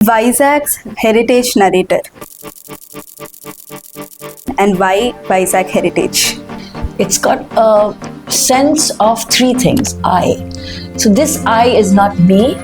Vizag's heritage narrator. And why Vizag heritage? It's got a sense of three things. I. So this I is not me,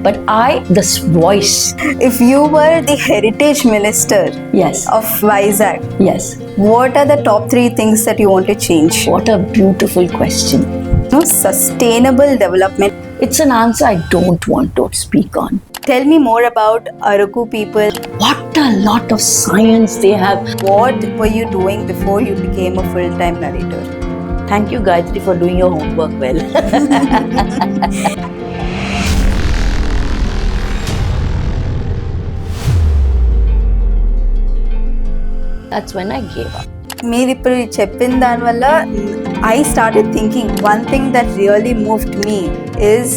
but I, this voice. If you were the heritage minister Yes. of Vizag, Yes. what are the top three things that you want to change? What a beautiful question. No, sustainable development. It's an answer I don't want to speak on. Tell me more about Araku people. What a lot of science they have. What were you doing before you became a full-time narrator? Thank you, Gayatri, for doing your homework well. That's when I gave up. మీరు ఇప్పుడు చెప్పిన దానివల్ల I started thinking one thing that really moved me is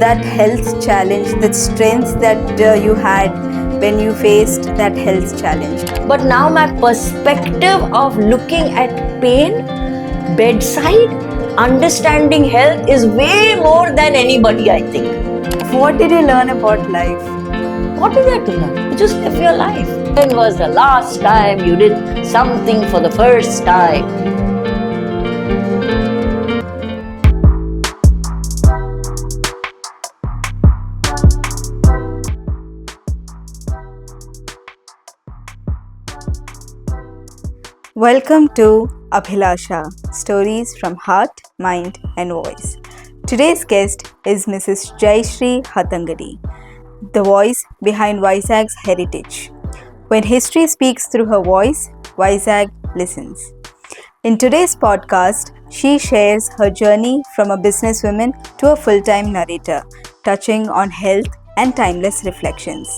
that health challenge, that strength that you had when you faced that health challenge. But now my perspective of looking at pain, bedside, understanding health is way more than anybody, I think. What did you learn about life? What is there to learn? You just live your life. When was the last time you did something for the first time? Welcome to Abhilasha, Stories from Heart, Mind and Voice. Today's guest is Mrs. Jayashree Hattangadi, the voice behind Vizag's heritage. When history speaks through her voice, Vizag listens. In today's podcast, she shares her journey from a businesswoman to a full-time narrator, touching on health and timeless reflections.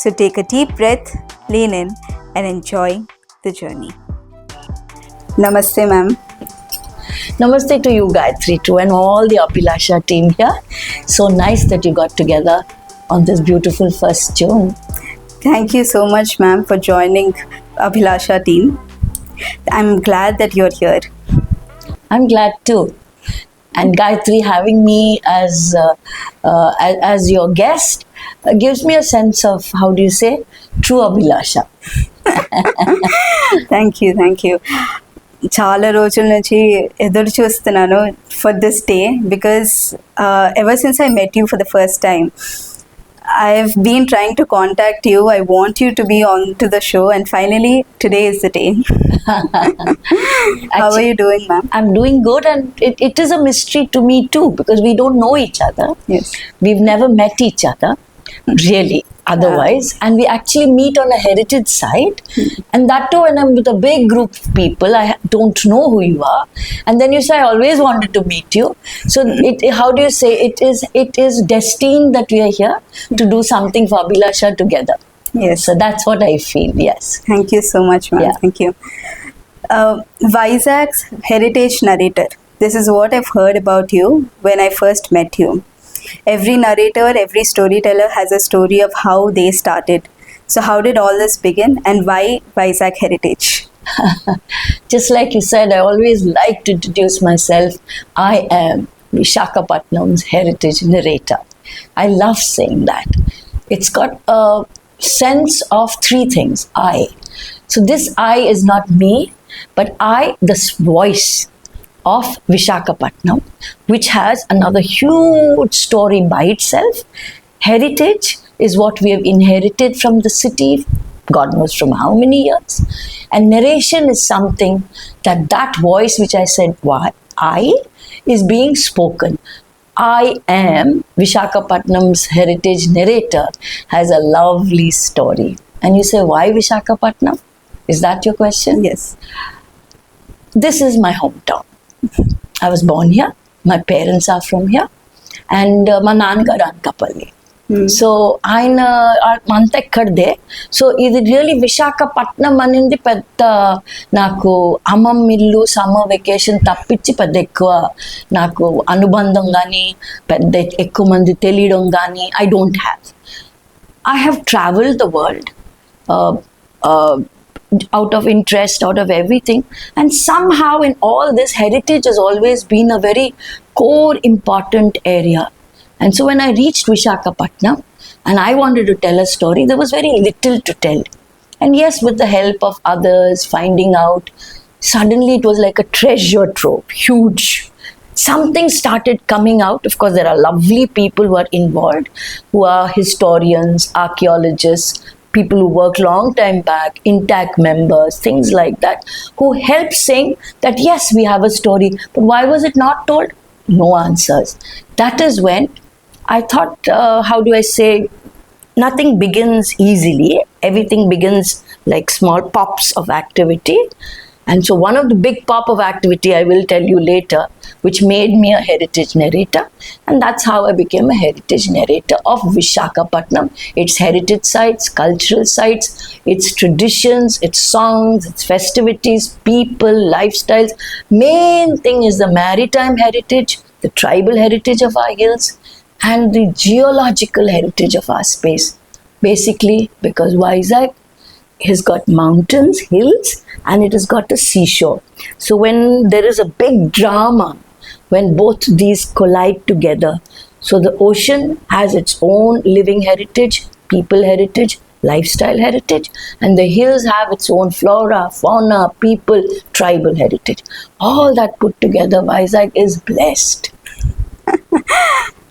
So take a deep breath, lean in and enjoy the journey. Namaste, ma'am. Namaste to you, Gayatri, too, and all the Abhilasha team here. So nice that you got together on this beautiful 1st June. Thank you so much, ma'am, for joining Abhilasha team. I'm glad that you're here. I'm glad too. And Gayatri having me as your guest gives me a sense of, how do you say, true Abhilasha. Thank you. చాలా రోజుల నుంచి ఎదురు చూస్తున్నాను for this day because ever since I met you for the first time I have been trying to contact you. I want you to be on to the show and finally today is the day. How are you doing, ma'am? I'm doing good, and it is a mystery to me too, because we don't know each other. Yes. We've never met each other, really, otherwise. And we actually meet on a heritage site. And that too, when I'm with a big group of people, I don't know who you are. And then you say, I always wanted to meet you. So how do you say, it is destined that we are here to do something for Abhilasha together. Yes. So that's what I feel, yes. Thank you so much, ma'am. Yeah. Thank you. Vizag's heritage narrator. This is what I've heard about you when I first met you. Every narrator, every storyteller has a story of how they started. So how did all this begin and why Vizag heritage? Just like you said, I always like to introduce myself. I am Visakhapatnam's heritage narrator. I love saying that. It's got a sense of three things. I. So this I is not me, but I, this voice of Visakhapatnam, which has another huge story by itself. Heritage is what we have inherited from the city, God knows from how many years. And narration is something that voice which I said, why I, is being spoken. I am Visakhapatnam's heritage narrator, has a lovely story. And you say, why Visakhapatnam? Is that your question? Yes. This is my hometown. I was born here. My parents are from here. And my నాన్నగారు Anakapalli. So ఆయన అంతా ఇక్కడదే. So ఇది really Visakhapatnam అనేది పెద్ద నాకు అమ్మమ్మ ఇల్లు summer vacation తప్పించి పెద్ద ఎక్కువ నాకు అనుబంధం కానీ పెద్ద ఎక్కువ మంది తెలియడం కానీ I don't have. I have traveled the world out of interest, out of everything. And somehow in all this, heritage has always been a very core important area. And so when I reached Visakhapatnam, and I wanted to tell a story. There was very little to tell. And yes, with the help of others, finding out, suddenly it was like a treasure trove, huge. Something started coming out. Of course, there are lovely people who are involved, who are historians, archaeologists, people who work long time back, intact members, things like that, who help saying that yes, we have a story, but why was it not told? No answers. That is when I thought, how do I say, nothing begins easily. Everything begins like small pops of activity. And so one of the big pop of activity I will tell you later, which made me a heritage narrator. And that's how I became a heritage narrator of Visakhapatnam. Its heritage sites, cultural sites, its traditions, its songs, its festivities, people, lifestyles. Main thing is the maritime heritage, the tribal heritage of our hills, and the geological heritage of our space. Basically, because Vizag has got mountains, hills, and it has got a seashore. So when there is a big drama, when both these collide together, so the ocean has its own living heritage, people heritage, lifestyle heritage, and the hills have its own flora, fauna, people, tribal heritage. All that put together, Vizag is blessed.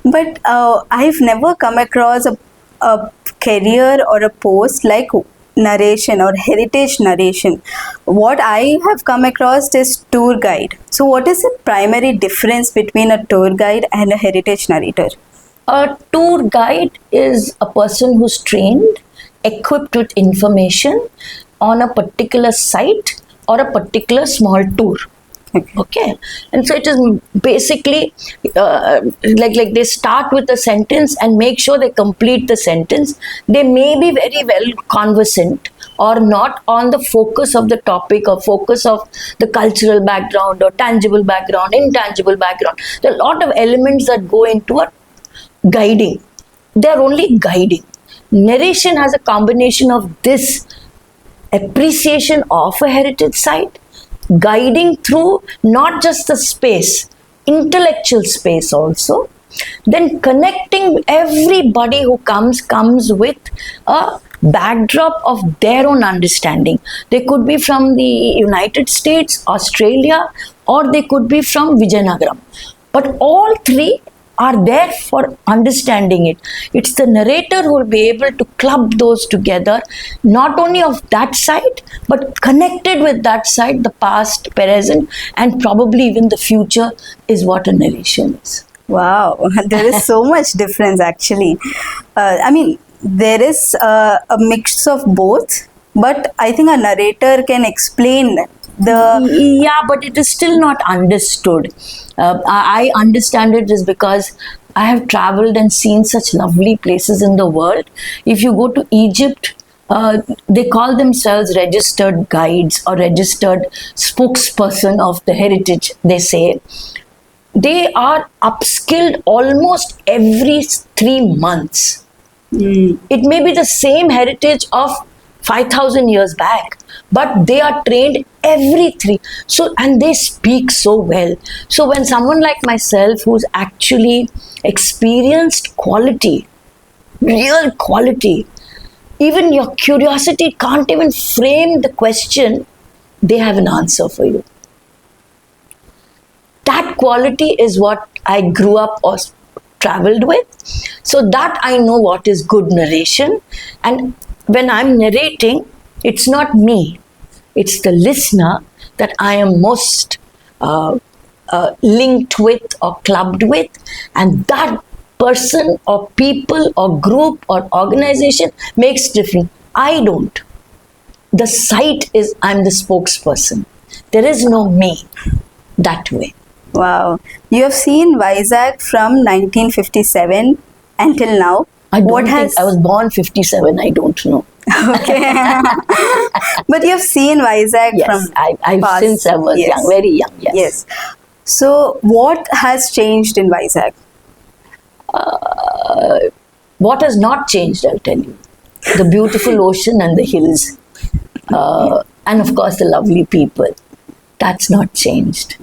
But I've never come across a career or a post like narration or heritage narration. What I have come across is tour guide. So what is the primary difference between a tour guide and a heritage narrator? A tour guide is a person who's trained, equipped with information on a particular site or a particular small tour. Okay, and so it is basically like they start with a sentence and make sure they complete the sentence. They may be very well conversant or not on the focus of the topic or focus of the cultural background or tangible background, intangible background. There are a lot of elements that go into a guiding. They are only guiding. Narration has a combination of this appreciation of a heritage site, guiding through not just the space, intellectual space also, then connecting everybody who comes with a backdrop of their own understanding. They could be from the United States, Australia, or they could be from Vijayanagaram. But all three are there for understanding it. It's the narrator who will be able to club those together, not only of that side, but connected with that side, the past, present, and probably even the future is what a narration is. Wow, there is so much difference actually. I mean, there is a mix of both, but I think a narrator can explain Yeah, but it is still not understood. I understand it is because I have traveled and seen such lovely places in the world. If you go to Egypt, they call themselves registered guides or registered spokesperson of the heritage, they say. They are upskilled almost every 3 months. It may be the same heritage of 5,000 years back, but they are trained every 3. So, and they speak so well. So when someone like myself who's actually experienced quality, real quality, even your curiosity can't even frame the question, they have an answer for you. That quality is what I grew up or traveled with. So that I know what is good narration. And when I'm narrating, it's not me, it's the listener that I am most linked with or clubbed with, and that person or people or group or organization makes difference. I don't. The site is, I'm the spokesperson. There is no me that way. Wow. You have seen Vizag from 1957 until now. I was born 57, I don't know. Okay. But you've seen Vizag Yes, from I've past since I was years. young, very young, yes. Yes. So what has changed in Vizag? What has not changed, I'll tell you. The beautiful ocean and the hills. And of course, the lovely people. That's not changed.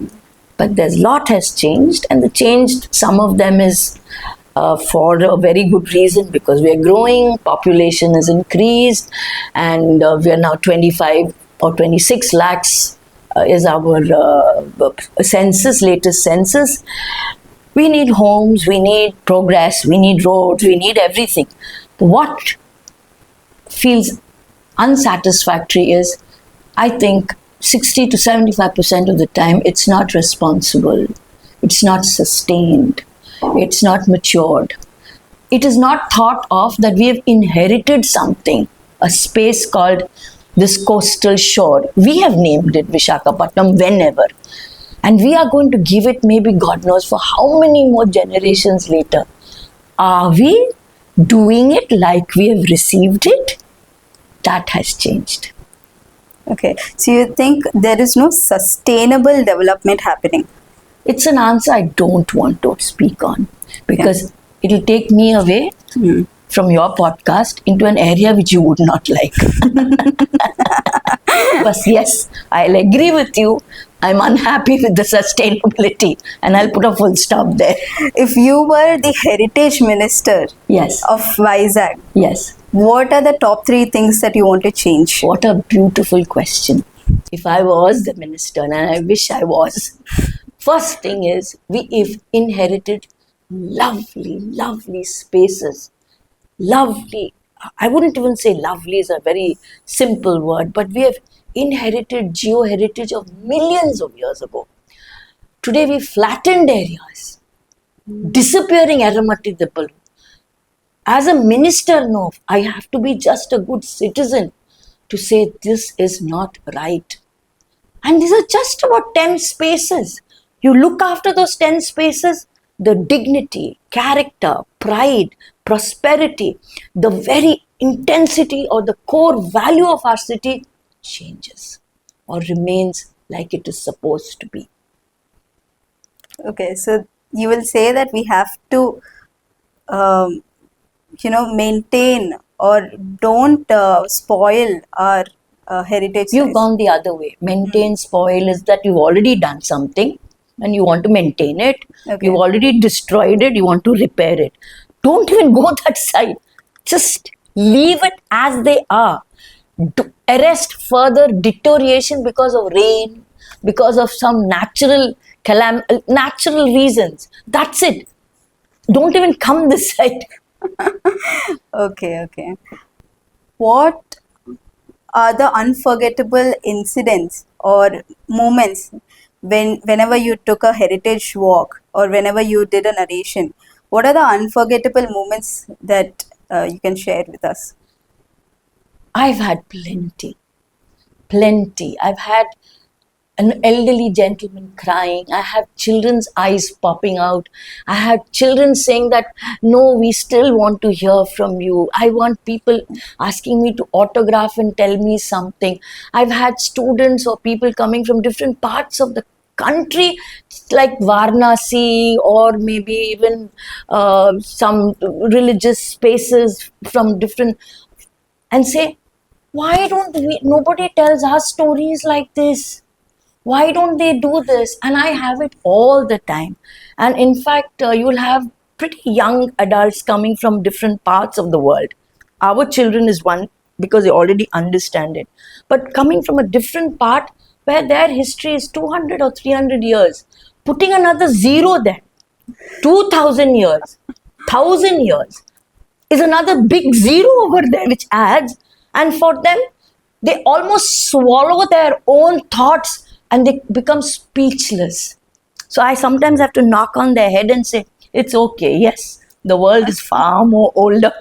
But there's lot has changed, and the changed, some of them is for a very good reason, because we are growing, population has increased, and we are now 25 or 26 lakhs is our census, latest census. We need homes, we need progress, we need roads, we need everything. What feels unsatisfactory is, I think 60 to 75% of the time, it's not responsible, it's not sustained, it's not matured. It is not thought of that we have inherited something, a space called this coastal shore. We have named it Vishakhapatnam whenever. And we are going to give it, maybe God knows for how many more generations later. Are we doing it like we have received it? That has changed. Okay, so you think there is no sustainable development happening? It's an answer I don't want to speak on, because it'll take me away from your podcast into an area which you would not like. But yes, I'll agree with you. I'm unhappy with the sustainability, and I'll put a full stop there. If you were the heritage minister Yes. of Vizag, Yes. what are the top 3 things that you want to change? What a beautiful question. If I was the minister, and I wish I was, first thing is, we've inherited lovely, lovely spaces. Lovely. I wouldn't even say lovely is a very simple word, but we have inherited geo-heritage of millions of years ago. Today we flattened areas, disappearing Aramati Dippalu. As a minister, no, I have to be just a good citizen to say this is not right. And these are just about 10 spaces. You look after those 10 spaces, the dignity, character, pride, prosperity, the very intensity or the core value of our city changes or remains like it is supposed to be. Okay, so you will say that we have to, maintain or don't spoil our heritage. You've sites. gone the other way. Maintain, spoil is that you've already done something and you want to maintain it. Okay. You've already destroyed it, you want to repair it. Don't even go that side. Just leave it as they are. Arrest further deterioration because of rain, because of some natural reasons. That's it. Don't even come this side. Okay. What are the unforgettable incidents or moments whenever you took a heritage walk or whenever you did a narration? What are the unforgettable moments that you can share with us? I've had plenty. I've had an elderly gentleman crying. I have children's eyes popping out. I had children saying that, no, we still want to hear from you. I want people asking me to autograph and tell me something. I've had students or people coming from different parts of the country, like Varanasi, or maybe even some religious spaces from different, and say, why don't nobody tells us stories like this? Why don't they do this? And I have it all the time. And in fact, you'll have pretty young adults coming from different parts of the world. Our children is one, because they already understand it. But coming from a different part where their history is 200 or 300 years, putting another zero there, 2000 years, 1000 years, is another big zero over there which adds. And for them, they almost swallow their own thoughts and they become speechless. So I sometimes have to knock on their head and say, it's okay, yes, the world is far more older.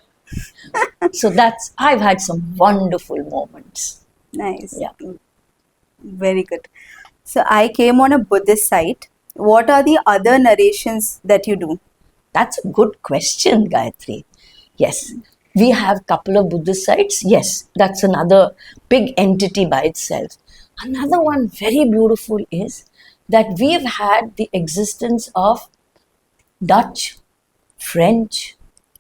So I've had some wonderful moments. Nice. Yeah. Very good. So I came on a Buddhist site. What are the other narrations that you do? That's a good question, Gayatri. Yes, we have a couple of Buddhist sites. Yes, that's another big entity by itself. Another one very beautiful is that we've had the existence of Dutch, French,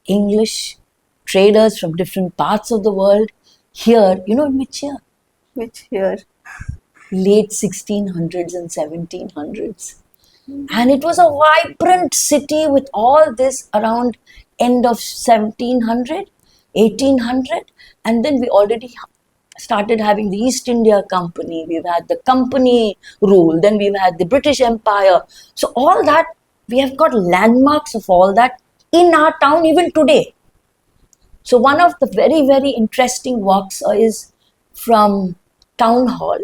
English traders from different parts of the world here. You know in which year? Which year? Late 1600s and 1700s. And it was a vibrant city with all this around end of 1700, 1800. And then we already started having the East India Company. We've had the company rule. Then we've had the British Empire. So all that, we have got landmarks of all that in our town even today. So one of the very, very interesting walks is from Town Hall,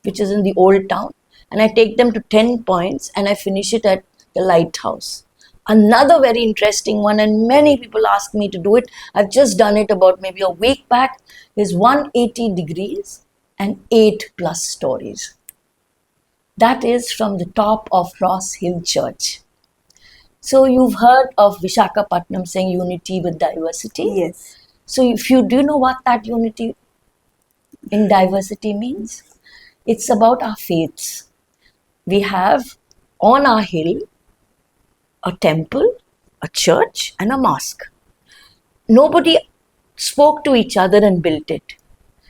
which is in the old town, and I take them to 10 points and I finish it at the lighthouse. Another very interesting one, and many people ask me to do it. I've just done it about maybe a week back, is 180 degrees and 8 plus stories. That is from the top of Ross Hill Church. So you've heard of Vishakhapatnam saying unity with diversity. Yes. So if you do you know what that unity in diversity means? It's about our faiths. We have on our hill a temple, a church, and a mosque. Nobody spoke to each other and built it.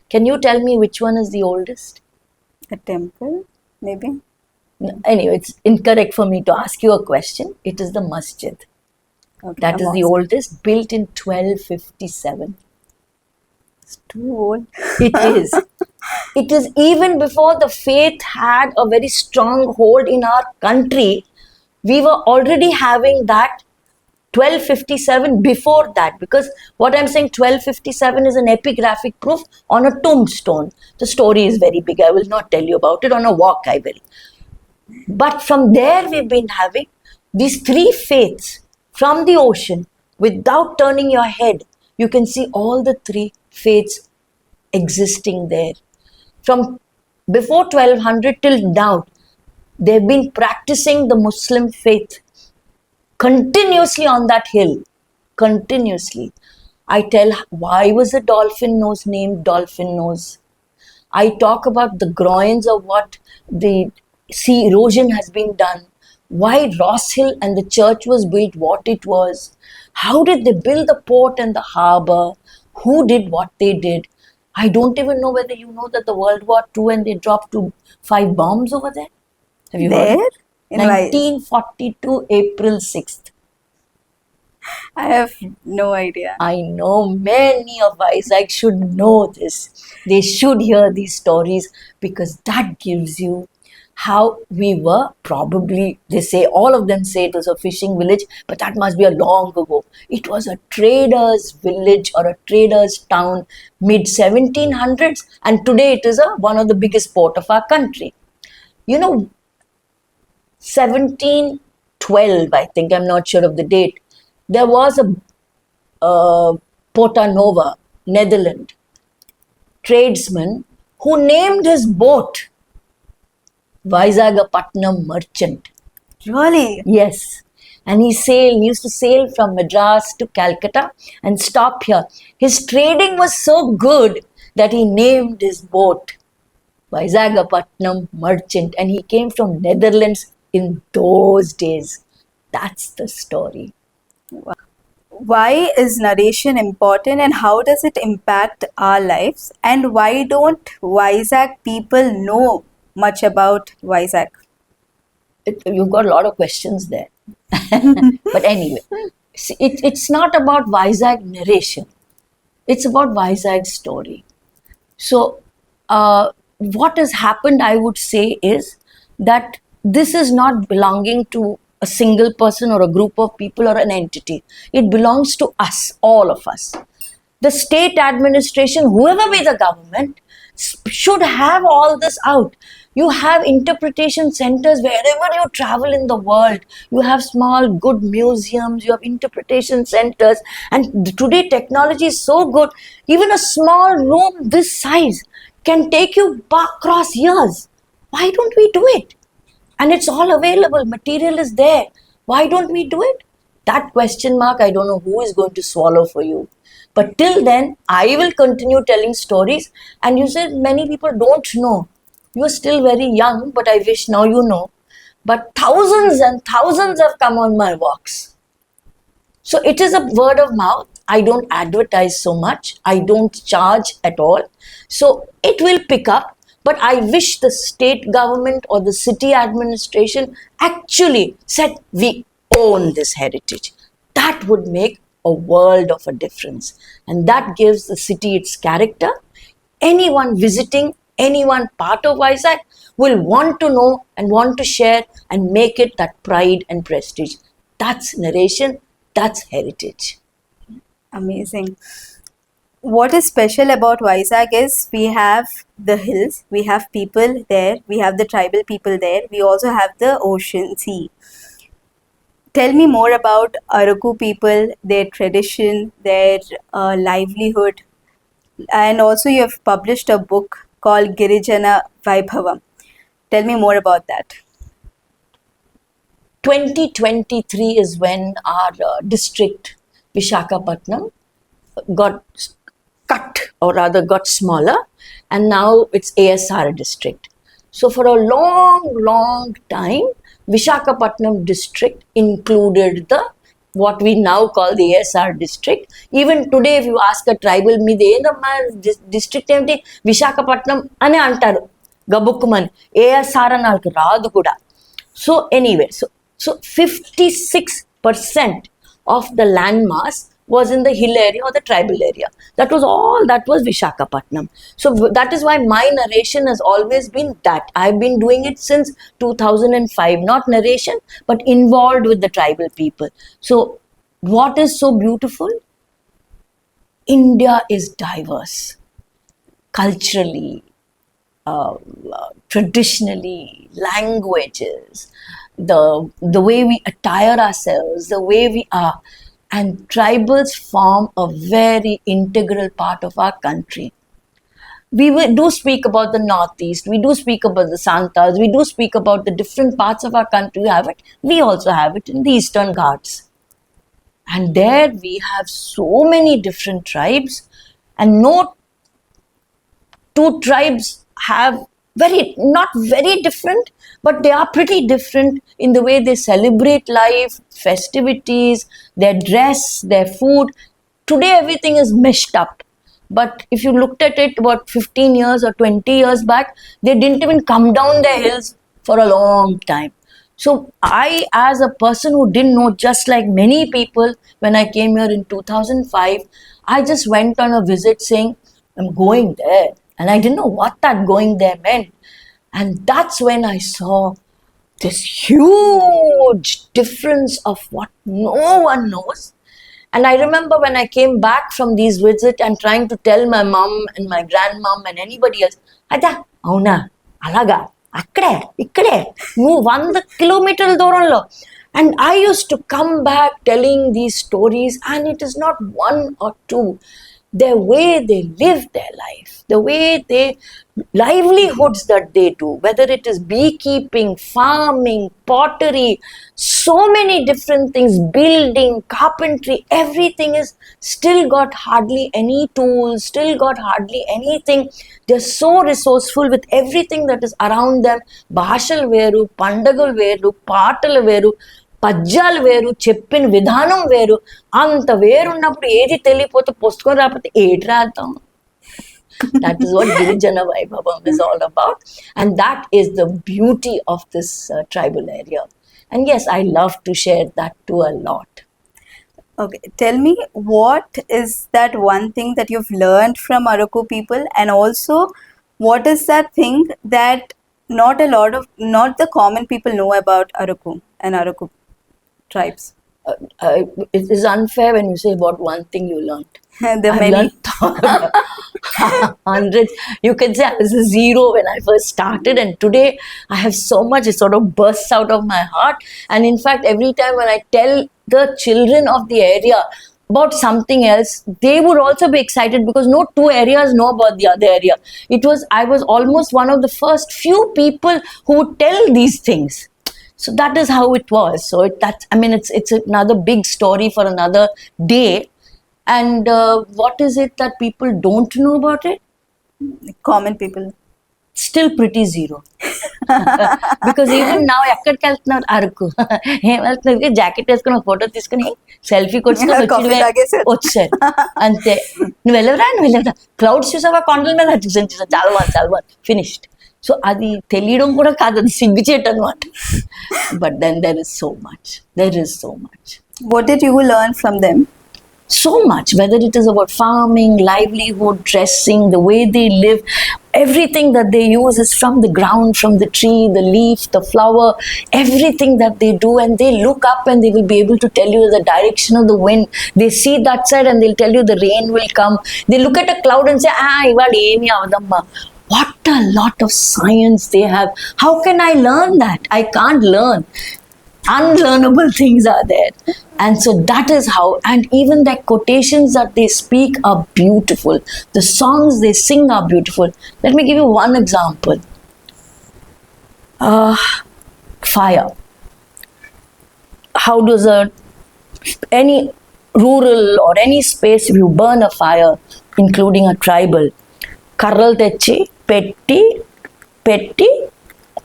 Can you tell me which one is the oldest? A temple, maybe. No, anyway, it's incorrect for me to ask you a question. It is the masjid. Okay, That a is the mosque. oldest, built in 1257. It's too old. It is. It is even before the faith had a very strong hold in our country. We were already having that 1257 before that, because what I'm saying 1257 is an epigraphic proof on a tombstone. The story is very big. I will not tell you about it. On a walk I will. But from there we've been having these three faiths from the ocean. Without turning your head, you can see all the three faiths existing there. From before 1200 till now, they've been practicing the Muslim faith continuously on that hill. Continuously. I tell why was the dolphin nose named dolphin nose. I talk about the groins of what the sea erosion has been done, why Ross Hill and the church was built what it was, how did they build the port and the harbour, who did what they did. I don't even know whether you know that the World War II and they dropped 5 bombs over there. Have you There? heard? In Vizag? 1942, April 6th. I have no idea. I know many of Vizag should know this. They should hear these stories because that gives you how we were probably, they say, all of them say it was a fishing village, but that must be a long ago. It was a trader's village or a trader's town mid 1700s, and today it is one of the biggest port of our country. You know, 1712, I think, I'm not sure of the date, there was a Porta Nova, Netherlands, tradesman who named his boat Vishakhapatnam Merchant. Really? Yes. And he used to sail from Madras to Calcutta and stop here. His trading was so good that he named his boat Vishakhapatnam Merchant, and he came from Netherlands in those days. That's the story. Why is narration important and how does it impact our lives? And why don't Vizag people know much about Vizag? You've got a lot of questions there. But anyway, see, it's not about Vizag narration. It's about Vizag story. So, what has happened, I would say, is that this is not belonging to a single person or a group of people or an entity. It belongs to us, all of us. The state administration, whoever be the government, should have all this out. You have interpretation centers wherever you travel in the world. You have small, good museums, you have interpretation centers. And today, technology is so good. Even a small room this size can take you across years. Why don't we do it? And it's all available. Material is there. Why don't we do it? That question mark, I don't know who is going to swallow for you. But till then, I will continue telling stories. And you said many people don't know. You are still very young, but I wish now you know. But thousands and thousands have come on my walks. So it is a word of mouth. I don't advertise so much. I don't charge at all. So it will pick up. But I wish the state government or the city administration actually said, we own this heritage. That would make a world of a difference. And that gives the city its character. Anyone visiting, anyone part of Vizag will want to know and want to share and make it that pride and prestige. That's narration, that's heritage. Amazing. What is special about Vizag is we have the hills, we have people there, we have the tribal people there, we also have the ocean, sea. Tell me more about Araku people, their tradition, their livelihood, and also you have published a book called Girijana Vaibhavam. Tell me more about that. 2023 is when our district, Vishakhapatnam, got cut, or rather got smaller, and now it's ASR district. So for a long time, Vishakhapatnam district included the what we now call the ASR district. Even today, if you ask a tribal, me the district empty Vishakhapatnam ane antaru gabukkumani ASR an alku raadu kuda. So anyway, so 56% of the landmass was in the hill area or the tribal area. That was all, that was Vishakhapatnam. So that is why my narration has always been that. I've been doing it since 2005, not narration, but involved with the tribal people. So what is so beautiful? India is diverse, culturally, traditionally, languages, the way we attire ourselves, the way we are. And tribals form a very integral part of our country. We do speak about the Northeast, we do speak about the Santas, we do speak about the different parts of our country. We have it. We also have it in the Eastern Ghats. And there we have so many different tribes, and no two tribes have not very different, but they are pretty different in the way they celebrate life, festivities, their dress, their food. Today everything is meshed up. But if you looked at it about 15 years or 20 years back, they didn't even come down their hills for a long time. So I, as a person who didn't know, just like many people, when I came here in 2005, I just went on a visit saying, I'm going there. And I didn't know what that going there meant. And that's when I saw this huge difference of what no one knows. And I remember when I came back from these visits and trying to tell my mom and my grandmom and anybody else, Ada, avuna, alaga, akkade, ikkade, nu 100 kilometer dooranlo. And I used to come back telling these stories, and it is not one or two. The way they live their life, the way they, livelihoods that they do, whether it is beekeeping, farming, pottery, so many different things, building, carpentry, everything is still got hardly any tools, still got hardly anything. They're so resourceful with everything that is around them. Bhashal veru, pandagal veru, paatalu veru, పద్యాలు వేరు, చెప్పిన విధానం వేరు. అంత వేరున్నప్పుడు ఏది తెలియపోతే పుస్తకం రాకపోతే ఏటి రాద్దాం. That is what Girijana Vaibhavam is all about. And that is the beauty of this tribal area. And yes, I love to share that too a lot. Okay, tell me, what is that one thing that you've learned from Araku people, and also what is that thing that not the common people know about Araku and Araku tribes? It is unfair when you say about one thing you learned. There are many. Hundreds. You can say I was a zero when I first started, and today I have so much, it sort of bursts out of my heart. And in fact, every time when I tell the children of the area about something else, they would also be excited because no two areas know about the other area. I was almost one of the first few people who would tell these things. So that is how it was. So it's another big story for another day. And what is it that people don't know about it? Common people. Still pretty zero. Because even now, ఎక్కడికి వెళ్తున్నారు అరకు, ఏం వెళ్తున్నారు, jacket వేసుకుని ఒక photo తీసుకుని selfie కొట్టుకుని వచ్చారు అంతే. నువ్వు వెళ్ళవరా క్లౌడ్స్ చూసావా, కొండల మీద చూసాను చాలా బాగుంది ఫినిష్డ్. సో అది తెలియడం కూడా కాదు, అది సిగ్గుచేటు అనమాట. But then there is so much. What did you learn from them? So much, whether it is about farming, livelihood, dressing, the way they live, everything that they use is from the ground, from the tree, the leaf, the flower, everything that they do. And they look up and they will be able to tell you the direction of the wind. They see that side and they'll tell you the rain will come. They look at a cloud and say, ivad emi avadamma. What a lot of science they have. How can I learn that? I can't learn. Unlearnable things are there. And so that is how, and even the quotations that they speak are beautiful. The songs they sing are beautiful. Let me give you one example. Fire. How does any rural or any space, if you burn a fire, including a tribal, కర్రలు తెచ్చి పెట్టి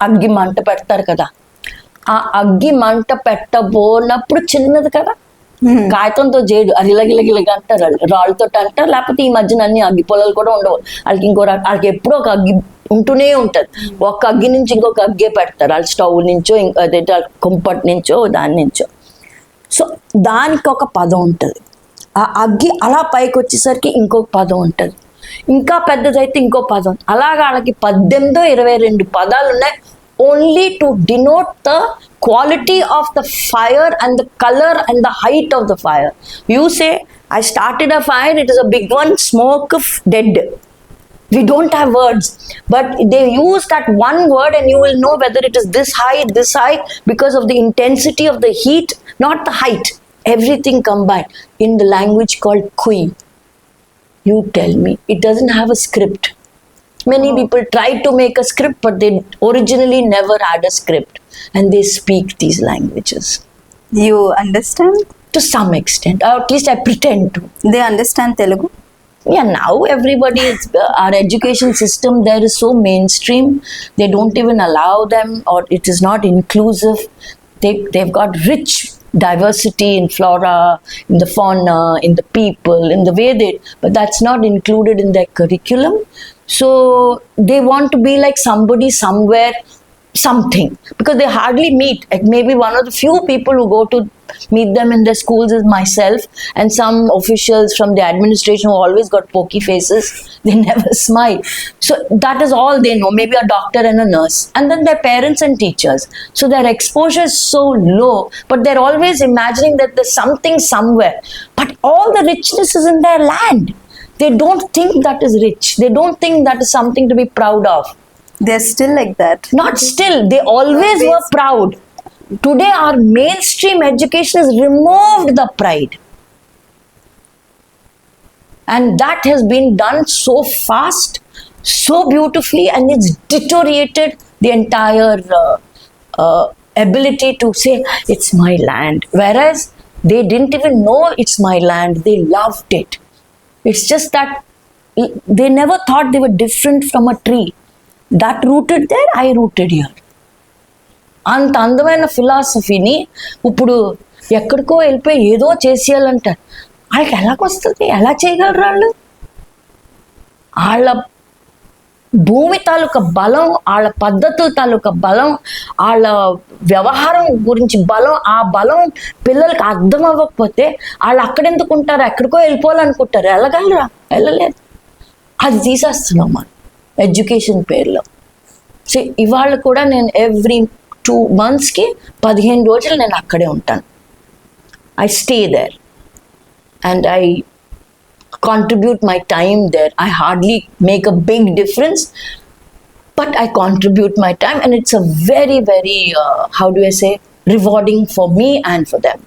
అగ్గి మంట పెడతారు కదా. ఆ అగ్గి మంట పెట్టబోనప్పుడు చిన్నది కదా, కాగితంతో చేయడు, అది ఇలాగిలగిలగా అంటారు వాళ్ళు, రాళ్ళతో అంటారు. లేకపోతే ఈ మధ్యన అన్ని అగ్గి పొలాలు కూడా ఉండవు వాళ్ళకి. వాళ్ళకి ఎప్పుడూ ఒక అగ్గి ఉంటూనే ఉంటుంది. ఒక అగ్గి నుంచి ఇంకొక అగ్గే పెడతారు వాళ్ళు, స్టవ్ నుంచో అదే కుంపటి నుంచో దాని నుంచో. సో దానికి ఒక పదం ఉంటుంది. ఆ అగ్గి అలా పైకి వచ్చేసరికి ఇంకొక పదం ఉంటుంది, ఇంకా పెద్దదైతే ఇంకో పదం. అలాగా వాళ్ళకి 18-22 పదాలు ఉన్నాయి, only to denote the quality of the fire and the color and the height of the fire. You say, I started a fire, it is a big one, smoke dead. We don't have words, but they use that one word and you will know whether it is this high because of the intensity of the heat, not the height. Everything combined in the language called Kui. You tell me, it doesn't have a script. Many people tried to make a script, but they originally never had a script, and they speak these languages. You understand? To some extent, or at least I pretend to. They understand Telugu? Yeah, now everybody is, our education system there is so mainstream, they don't even allow them, or it is not inclusive. They've got rich diversity in flora, in the fauna, in the people, in the way they, but that's not included in their curriculum. So they want to be like somebody somewhere, something, because they hardly meet. Like maybe one of the few people who go to meet them in their schools is myself and some officials from the administration who always got pokey faces. They never smile. So that is all they know, maybe a doctor and a nurse, and then their parents and teachers. So their exposure is so low, but they're always imagining that there's something somewhere, but all the richness is in their land. They don't think that is rich. They don't think that is something to be proud of. They're still like that. Not still, they always were proud. Today our mainstream education has removed the pride. And that has been done so fast, so beautifully, and it's deteriorated the entire ability to say, it's my land. Whereas they didn't even know it's my land, they loved it. It's just that they never thought they were different from a tree. That rooted there, I rooted here. అంత అందమైన ఫిలాసఫీని ఇప్పుడు ఎక్కడికో వెళ్ళిపోయి ఏదో చేసేయాలంటారు. వాళ్ళకి ఎలాగొస్తుంది? ఎలా చేయగలరు వాళ్ళు? వాళ్ళ భూమి తాలూకా బలం, వాళ్ళ పద్ధతుల తాలూకా బలం, వాళ్ళ వ్యవహారం గురించి బలం, ఆ బలం పిల్లలకి అర్థం అవ్వకపోతే వాళ్ళు అక్కడెందుకు ఉంటారు? ఎక్కడికో వెళ్ళిపోవాలనుకుంటారు. వెళ్ళగలరా? వెళ్ళలేదు. అది తీసేస్తున్నాం మనం ఎడ్యుకేషన్ పేరులో. సో ఇవాళ కూడా నేను ఎవ్రీ 2 monthsకి 15 రోజులు నేను అక్కడే ఉంటాను. I stay there and I contribute my time there. I hardly make a big difference, but I contribute my time, and it's a very, very, how do I say, rewarding for me and for them.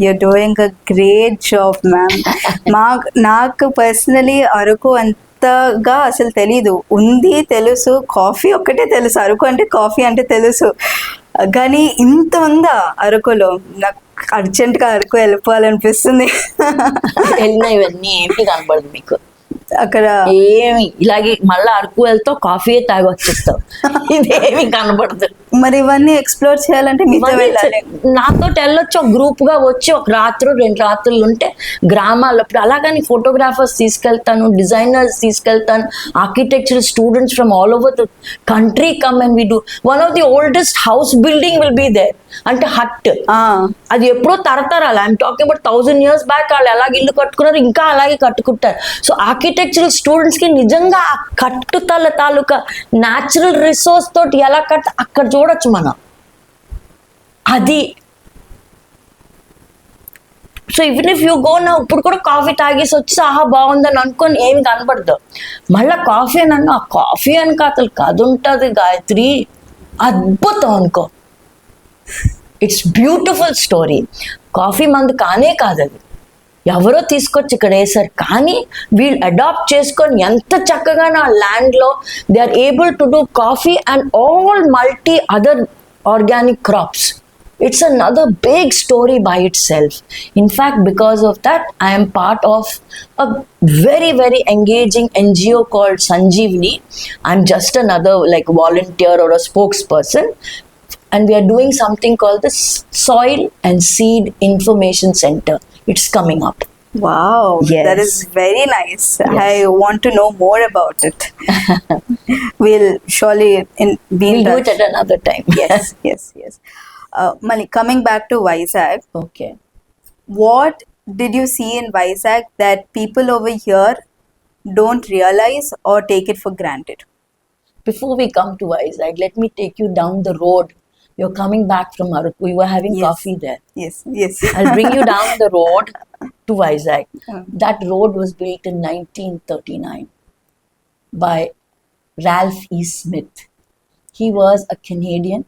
You're doing a great job, ma'am. నాకు personally Araku అంతగా అసలు తెలీదు. ఉంది తెలుసు, coffee ఒక్కటే తెలుసు, అరకు అంటే coffee అంటే తెలుసు, కానీ ఇంత ఉందా అరకులో? నాకు అర్జెంట్గా అరకు వెళ్ళిపోవాలనిపిస్తుంది. వెళ్ళినా ఇవన్నీ ఏమి కనపడదు మీకు అక్కడ. ఏమి ఇలాగే మళ్ళీ అరకు వెళ్తావు, కాఫీ తాగి వచ్చేస్తావు, ఇదేమి కనపడదు. మరి ఇవన్నీ ఎక్స్ప్లోర్ చేయాలంటే మీతో ఇవన్నీ వెళ్ళాలి. నాతో వెళ్ళొచ్చు, ఒక గ్రూప్ గా వచ్చి ఒక రాత్రి 2 రాత్రులు ఉంటే గ్రామాల్లో. ఇప్పుడు అలాగని ఫోటోగ్రాఫర్స్ తీసుకెళ్తాను, డిజైనర్స్ తీసుకెళ్తాను, architecture students from all over the country come and we do. One of the oldest house building will be there, అంటే హట్. అది ఎప్పుడో తరతరాలు, I'm talking about 1000 years back. వాళ్ళు ఎలాగ ఇల్లు కట్టుకున్నారు ఇంకా అలాగే కట్టుకుంటారు. సో ఆర్కిటెక్చరల్ స్టూడెంట్స్ కి నిజంగా ఆ కట్టుతల తాలూకా న్యాచురల్ రిసోర్స్ తోటి ఎలా అక్కడ చూడొచ్చు మనం. అది so even if you go నా, ఇప్పుడు కూడా కాఫీ తాగేసి వచ్చి ఆహా బాగుందని అనుకొని ఏమి కనపడదు. మళ్ళీ కాఫీ నన్ను ఆ కాఫీ అని కాతలు కథ ఉంటుంది గాయత్రి, అద్భుతం అనుకో. It's beautiful story. కాఫీ మందు కానే కాదు అది, ఎవరో తీసుకొచ్చి ఇక్కడ వేసారు. కానీ వీళ్ళు అడాప్ట్ చేసుకొని ఎంత చక్కగా నా ల్యాండ్లో they are able to do coffee and all multi other organic crops. It's another big story by itself. In fact, because of that, I am part of a very, very engaging NGO called Sanjeevani. I'm just another like volunteer or a spokesperson. And we are doing something called the Soil and Seed Information Center. It's coming up. Wow, Yes. that is very nice. Yes. I want to know more about it. We'll surely be in We'll do touch. it at another time. Yes, yes, yes. Mani, coming back to Vizag, Okay. what did you see in Vizag that people over here don't realize or take it for granted? Before we come to Vizag, let me take you down the road. You're coming back from Arakku. We were having Yes. coffee there. Yes, yes. I'll bring you down the road to Vizag. Hmm. That road was built in 1939 by Ralph E. Smith. He was a Canadian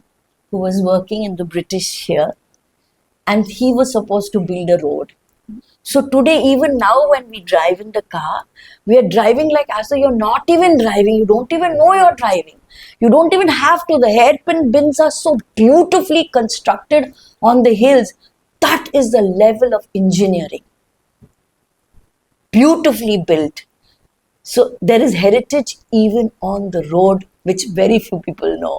who was working in the British here, and he was supposed to build a road. So today, even now, when we drive in the car, we are driving like as though you're not even driving. You don't even know you're driving. You don't even have to. The hairpin bins are so beautifully constructed on the hills. That is the level of engineering. Beautifully built. So there is heritage even on the road, which very few people know.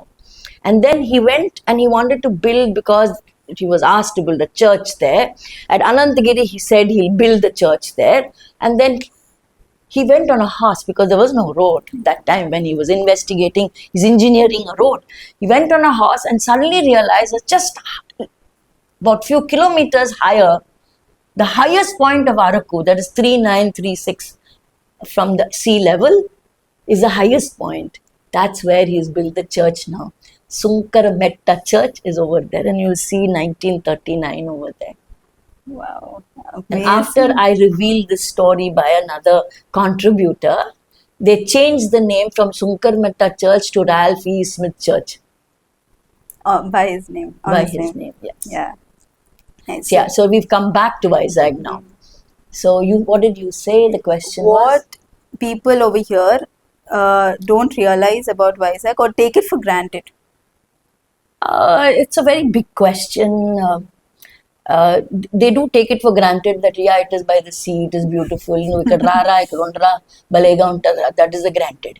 And then he went and he wanted to build, because he was asked to build a church there. At Anantagiri, he said he'll build the church there. And then he went on a horse because there was no road that time when he was investigating, he's engineering a road. He went on a horse and suddenly realized that just about few kilometers higher, the highest point of Araku, that is 3936 from the sea level, is the highest point. That's where he's built the church now. Sunkara Metta Church is over there, and you'll see 1939 over there. Wow. And Amazing. after I revealed this story by another contributor, they changed the name from Sunkar Metta Church to Ralph E. Smith Church By his name. On by his name. Yes. Yeah. Nice. Yeah. So we've come back to Vizag now. So what did you say? The question was? What people over here don't realize about Vizag or take it for granted? It's a very big question. They do take it for granted that yeah, it is by the sea, it is beautiful. You know, that is a granted.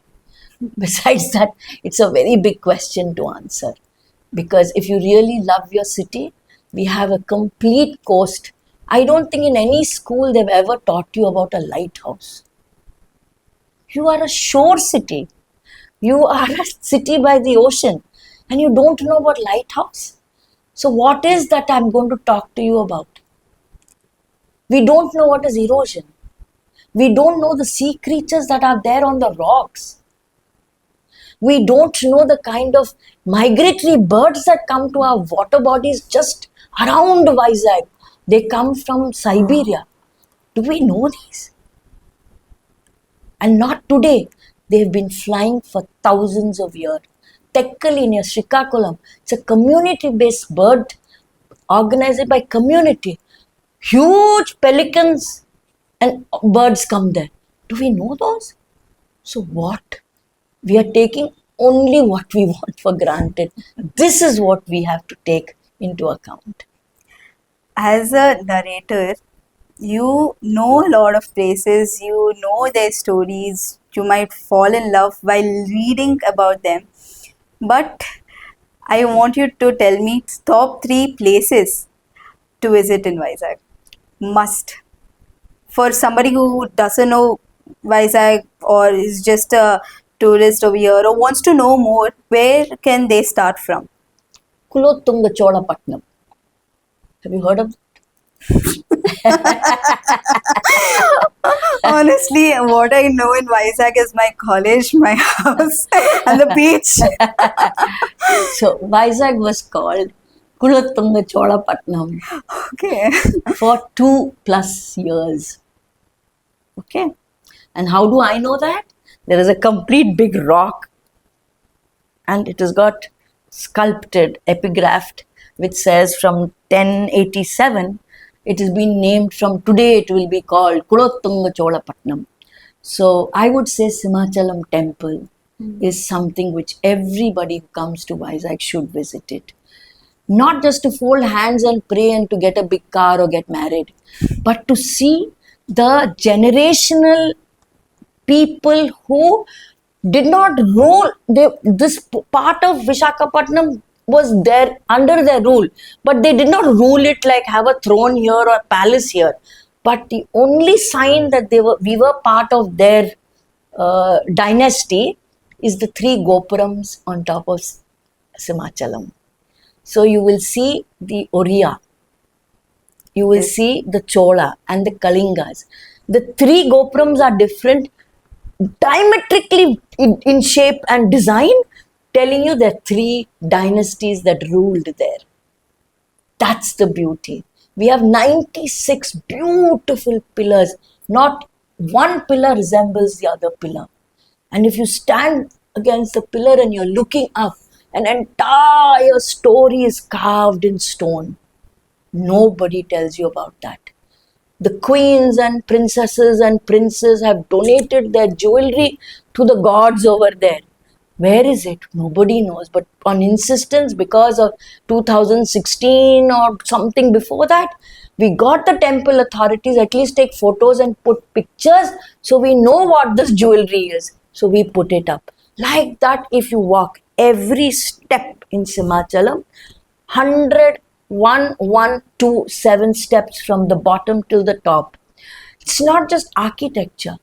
Besides that, it's a very big question to answer, because if you really love your city, we have a complete coast. I don't think in any school they've ever taught you about a lighthouse. You are a shore city. You are a city by the ocean, and you don't know about lighthouse. So what is that I'm going to talk to you about? We don't know what is erosion. We don't know the sea creatures that are there on the rocks. We don't know the kind of migratory birds that come to our water bodies just around Vizag. They come from Siberia. Do we know these? And not today. They've been flying for thousands of years. Tekkali near Srikakulam. It's a community-based bird organized by community. Huge pelicans and birds come there. Do we know those? So what? We are taking only what we want for granted. This is what we have to take into account. As a narrator, you know a lot of places, you know their stories, you might fall in love while reading about them. But I want you to tell me top 3 places to visit in Vizag. Must. For somebody who doesn't know Vizag or is just a tourist over here or wants to know more, where can they start from? Kulothunga Cholapatnam. Have you heard of Honestly, what I know in Vizag is my college, my house, and the beach. So Vizag was called Kulothunga Cholapatnam Okay. for 2+ years. Okay. And how do I know that? There is a complete big rock and it has got sculpted, epigraphed, which says from 1087, it has been named from today, it will be called Kulothunga Cholapatnam. So I would say Simachalam temple is something which everybody who comes to Vizag should visit it. Not just to fold hands and pray and to get a big car or get married, but to see the generational people who did not rule. This part of Vishakhapatnam was there under their rule, but they did not rule it like have a throne here or palace here. But the only sign that we were part of their dynasty is the 3 gopurams on top of Simachalam. So you will see the Oriya, you will see the Chola and the Kalingas. The 3 gopurams are different, diametrically in shape and design, telling you there are 3 dynasties that ruled there. That's the beauty. We have 96 beautiful pillars. Not one pillar resembles the other pillar. And if you stand against the pillar and you're looking up, an entire story is carved in stone. Nobody tells you about that. The queens and princesses and princes have donated their jewelry to the gods over there. Where is it? Nobody knows. But on insistence, because of 2016 or something before that, we got the temple authorities at least take photos and put pictures so we know what this jewelry is. So we put it up. Like that, if you walk every step in Simachalam, 100, 1, 1, 2, 7 steps from the bottom till the top. It's not just architecture.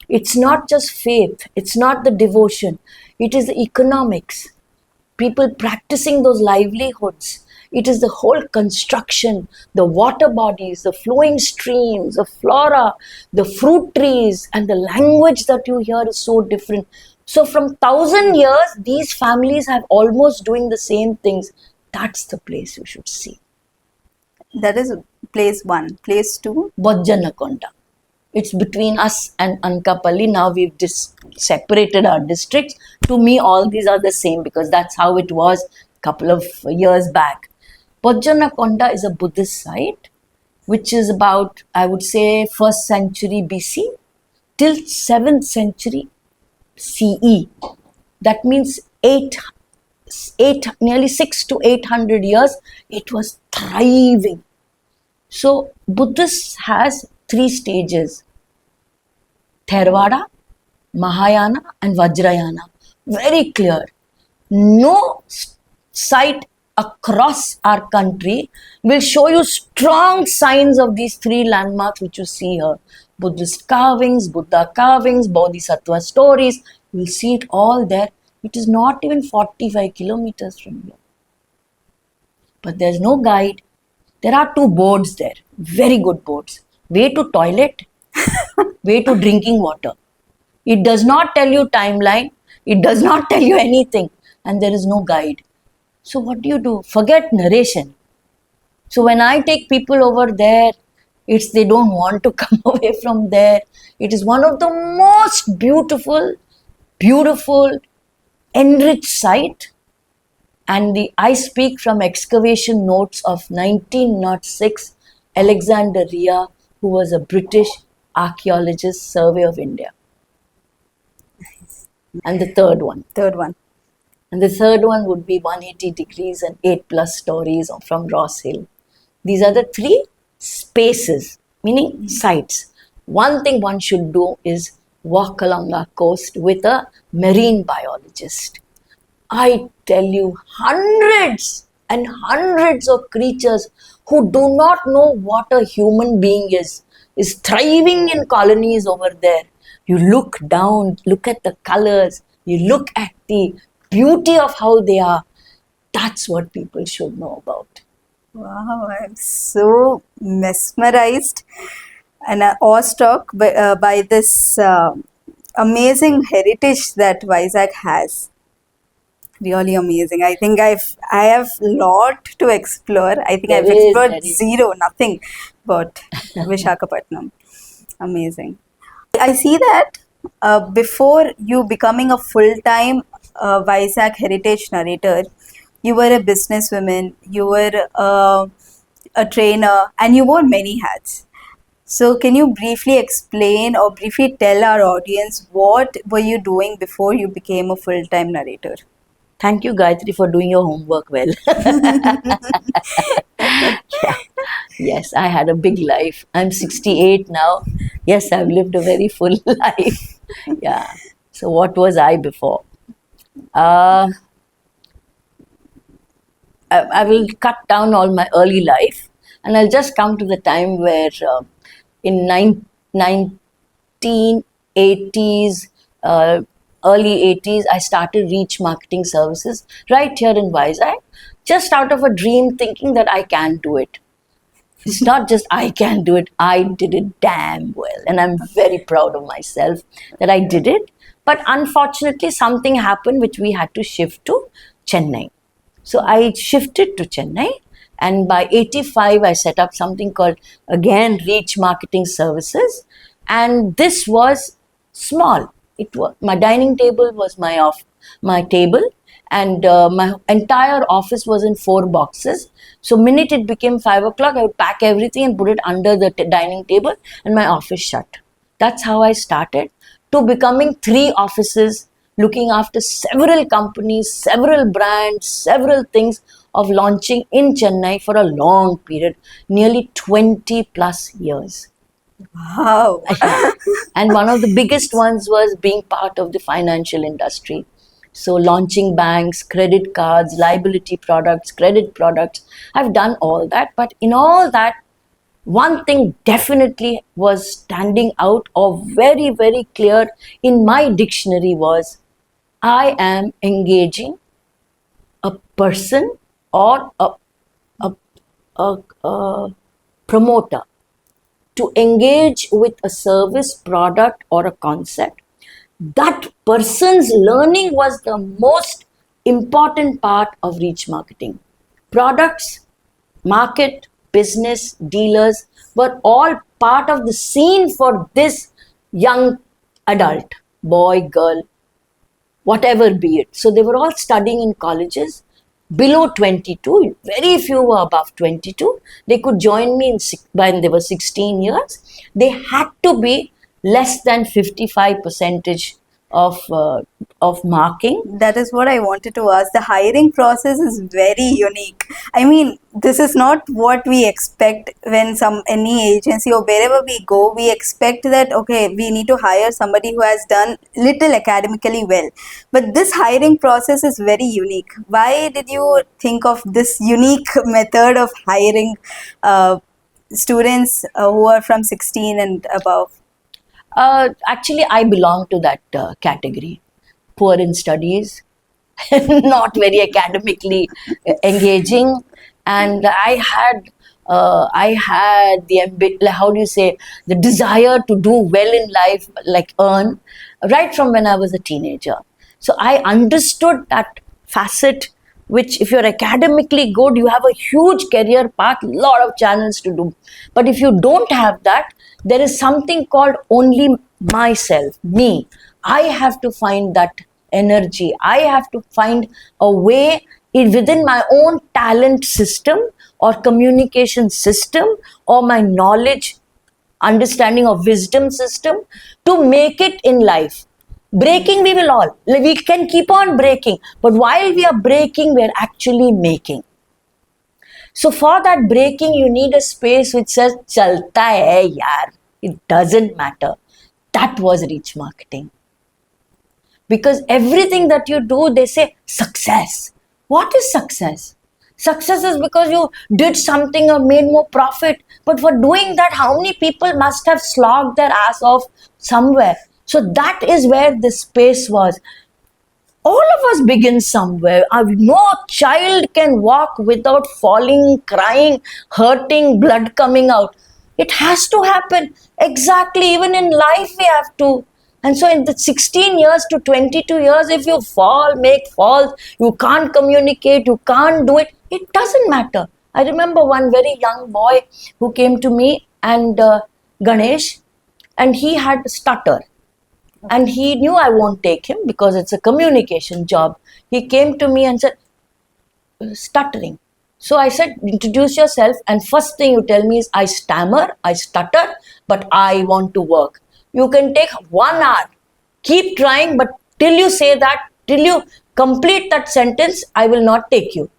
It's not just faith. It's not the devotion. It is the economics. People practicing those livelihoods. It is the whole construction, the water bodies, the flowing streams, the flora, the fruit trees, and the language that you hear is so different. So from 1,000 years, these families have almost doing the same things. That's the place you should see. That is place 1. Place 2? Bojjanakonda. It's between us and Anakapalli. Now we've separated our districts. To me, all these are the same because that's how it was a couple of years back. Bojjanakonda is a Buddhist site, which is about, I would say, 1st century BC till 7th century CE. That means nearly 600 to 800 years, it was thriving. So Buddhist has 3 stages: Theravada, Mahayana and Vajrayana. Very clear. No site across our country will show you strong signs of these 3 landmarks which you see here. Buddhist carvings, Buddha carvings, Bodhisattva stories. You will see it all there. It is not even 45 kilometers from here. But there's no guide. There are 2 boards there. Very good boards. Way to toilet, way to drinking water. It does not tell you timeline. It does not tell you anything. And there is no guide. So what do? Forget narration. So when I take people over there, it's they don't want to come away from there. It is one of the most beautiful, enriched site. And I speak from excavation notes of 1906, Alexander Rea, who was a British archaeologist, Survey of India. Nice. And the third one. And the third one would be 180 degrees and 8+ stories from Ross Hill. These are the 3 spaces, meaning sites. One thing one should do is walk along our coast with a marine biologist. I tell you, hundreds and hundreds of creatures who do not know what a human being is thriving in colonies over there. You look down, look at the colors, you look at the beauty of how they are. That's what people should know about. Wow, I'm so mesmerized and awestruck by this amazing heritage that Vizag has. Really amazing. I think I have lot to explore. I think I've explored There is. zero, nothing but Vishakhapatnam. Amazing. I see that before you becoming a full-time Vizag heritage narrator, you were a businesswoman, you were a trainer, and you wore many hats. So, can you briefly explain or briefly tell our audience what were you doing before you became a full-time narrator? Thank you, Gayatri, for doing your homework well. Yeah. Yes, I had a big life. I'm 68 now. Yes, I've lived a very full life. Yeah. So, what was I before? Uh, I will cut down all my early life and I'll just come to the time where in 1980s, early 80s, I started Reach Marketing Services right here in Vizag, just out of a dream thinking that I can do it. It's not just I can do it, I did it damn well. And I'm very proud of myself that I did it. But unfortunately, something happened which we had to shift to Chennai. So I shifted to Chennai, and by 85, I set up something called again Reach Marketing Services. And this was small. It was my dining table was my table, and my entire office was in 4 boxes. So minute it became 5 o'clock, I would pack everything and put it under the dining table, and my office shut. That's how I started to becoming 3 offices, looking after several companies, several brands, several things of launching in Chennai for a long period, nearly 20 plus years. Wow. And one of the biggest ones was being part of the financial industry. So, launching banks, credit cards, liability products, credit products. I've done all that. But in all that, one thing definitely was standing out or very, very clear in my dictionary was I am engaging a person or a, a promoter to engage with a service, product, or a concept. That person's learning was the most important part of Reach Marketing. Products, market, business, dealers were all part of the scene for this young adult, boy, girl, whatever be it. So they were all studying in colleges below 22. Very few were above 22. They could join me when they were 16 years. They had to be less than 55 percentage of marking. That is what I wanted to ask. The hiring process is very unique. I mean, this is not what we expect when any agency or wherever we go, we expect that okay, we need to hire somebody who has done little academically well. But this hiring process is very unique. Why did you think of this unique method of hiring students who are from 16 and above? Actually, I belong to that category. Poor in studies, not very academically engaging, and I had how do you say, the desire to do well in life, like earn, right from when I was a teenager. So I understood that facet, which if you're academically good, you have a huge career path, lot of channels to do. But if you don't have that, there is something called only myself, me. I have to find that energy. I have to find a way within my own talent system or communication system or my knowledge, understanding of wisdom system to make it in life. Breaking, we can keep on breaking, but while we are breaking, we are actually making. So for that breaking, you need a space which says, chalta hai yaar, it doesn't matter. That was Reach Marketing. Because everything that you do, they say success. What is success? Success is because you did something or made more profit. But for doing that, how many people must have slogged their ass off somewhere? So that is where the space was. All of us begin somewhere. No child can walk without falling, crying, hurting, blood coming out. It has to happen. Exactly, even in life we have to. And so in the 16 years to 22 years, if you fall, make falls, you can't communicate, you can't do it, it doesn't matter. I remember one very young boy who came to me and Ganesh, and he had stutter. And he knew I won't take him because it's a communication job. He came to me and said, stuttering. So I said, introduce yourself. And first thing you tell me is, I stammer, I stutter, but I want to work. You can take 1 hour. Keep trying, but till you say that, till you complete that sentence, I will not take you.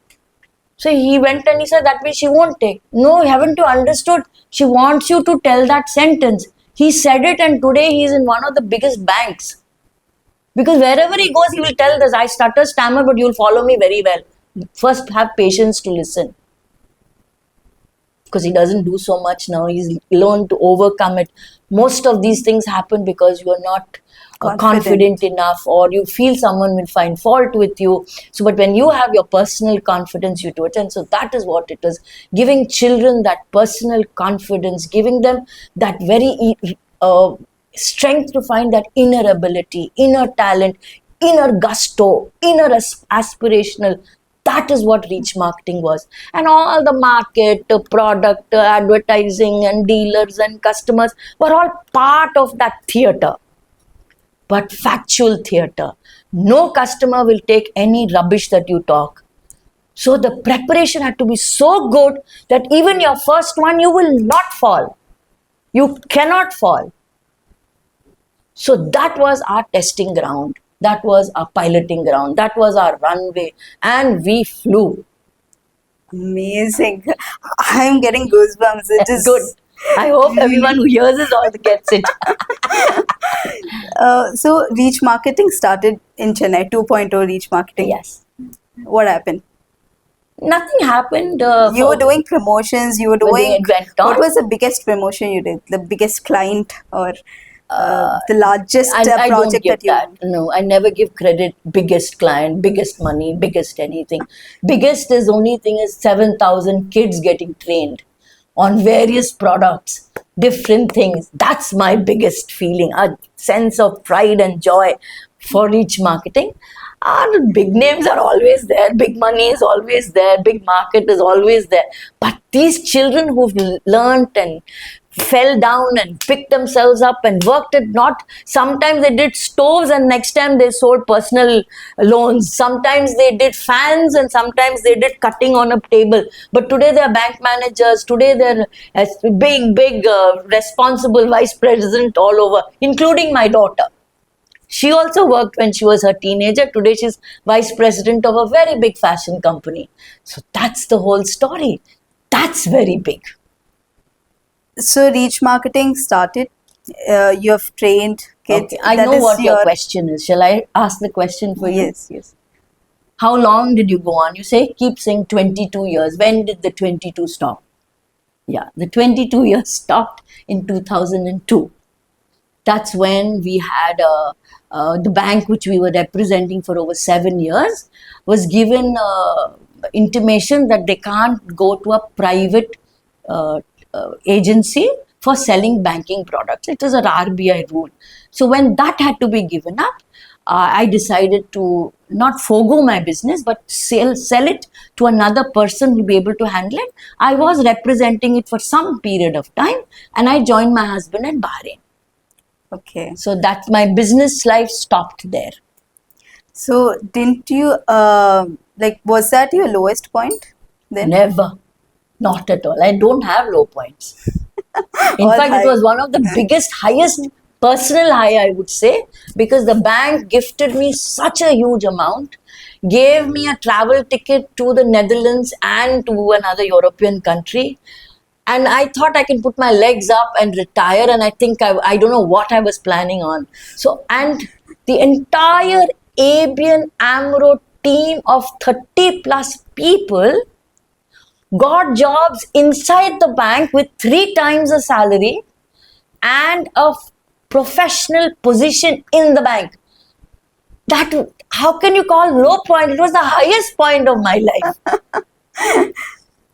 So he went and he said, that way she won't take. No, haven't you understood? She wants you to tell that sentence. He said it, and today he is in one of the biggest banks. Because wherever he goes, he will tell this, I stutter, stammer, but you'll follow me very well. First, have patience to listen. Because he doesn't do so much now. He's learned to overcome it. Most of these things happen because you are not confident enough, or you feel someone will find fault with you. So, but when you have your personal confidence, you do it. And so that is what it is. Giving children that personal confidence, giving them that very strength to find that inner ability, inner talent, inner gusto, inner aspirational. That is what reach marketing was. And all the market, product, advertising and dealers and customers were all part of that theater. But factual theater. No customer will take any rubbish that you talk. So the preparation had to be so good that even your first one, you will not fall. You cannot fall. So that was our testing ground. That was our piloting ground. That was our runway. And we flew. Amazing. I'm getting goosebumps. It is Good. I hope everyone who hears this all gets it. So Reach Marketing started in Chennai, 2.0 Reach Marketing. Yes. What happened? Nothing happened. You were doing promotions, you were doing, it went on. what was the biggest promotion you did? The biggest client, or the largest I don't project give that you... that. No, I never give credit. Biggest client, biggest money, biggest anything. Biggest is only thing is 7,000 kids getting trained on various products, different things. That's my biggest feeling, a sense of pride and joy for Reach Marketing. And big names are always there, big money is always there, big market is always there. But these children who've learned and fell down and picked themselves up and worked it, not sometimes they did stoves and next time they sold personal loans, sometimes they did fans and sometimes they did cutting on a table, but today they're bank managers, today they're big responsible vice president all over, including my daughter. She also worked when she was a teenager. Today she's vice president of a very big fashion company. So that's the whole story. That's very big. So Reach Marketing started, you have trained kids. Okay, I know what your question is. Shall I ask the question for you? Yes. How long did you go on? You say, keep saying 22 years. When did the 22 stop? Yeah, the 22 years stopped in 2002. That's when we had the bank which we were representing for over 7 years was given intimation that they can't go to a private agency for selling banking products. It was an RBI rule. So when that had to be given up, I decided to not forgo my business, but sell it to another person who will be able to handle it. I was representing it for some period of time, and I joined my husband at Bahrain. Okay. So that's my business life stopped there. So didn't you, was that your lowest point then? Never. Not at all. I don't have low points. In All fact, high. it was one of the biggest, highest personal high, I would say, because the bank gifted me such a huge amount, gave me a travel ticket to the Netherlands and to another European country. And I thought I can put my legs up and retire. And I think I don't know what I was planning on. So, and The entire ABN AMRO team of 30 plus people got jobs inside the bank with 3 times the salary and a professional position in the bank. That, how can you call low point? It was the highest point of my life.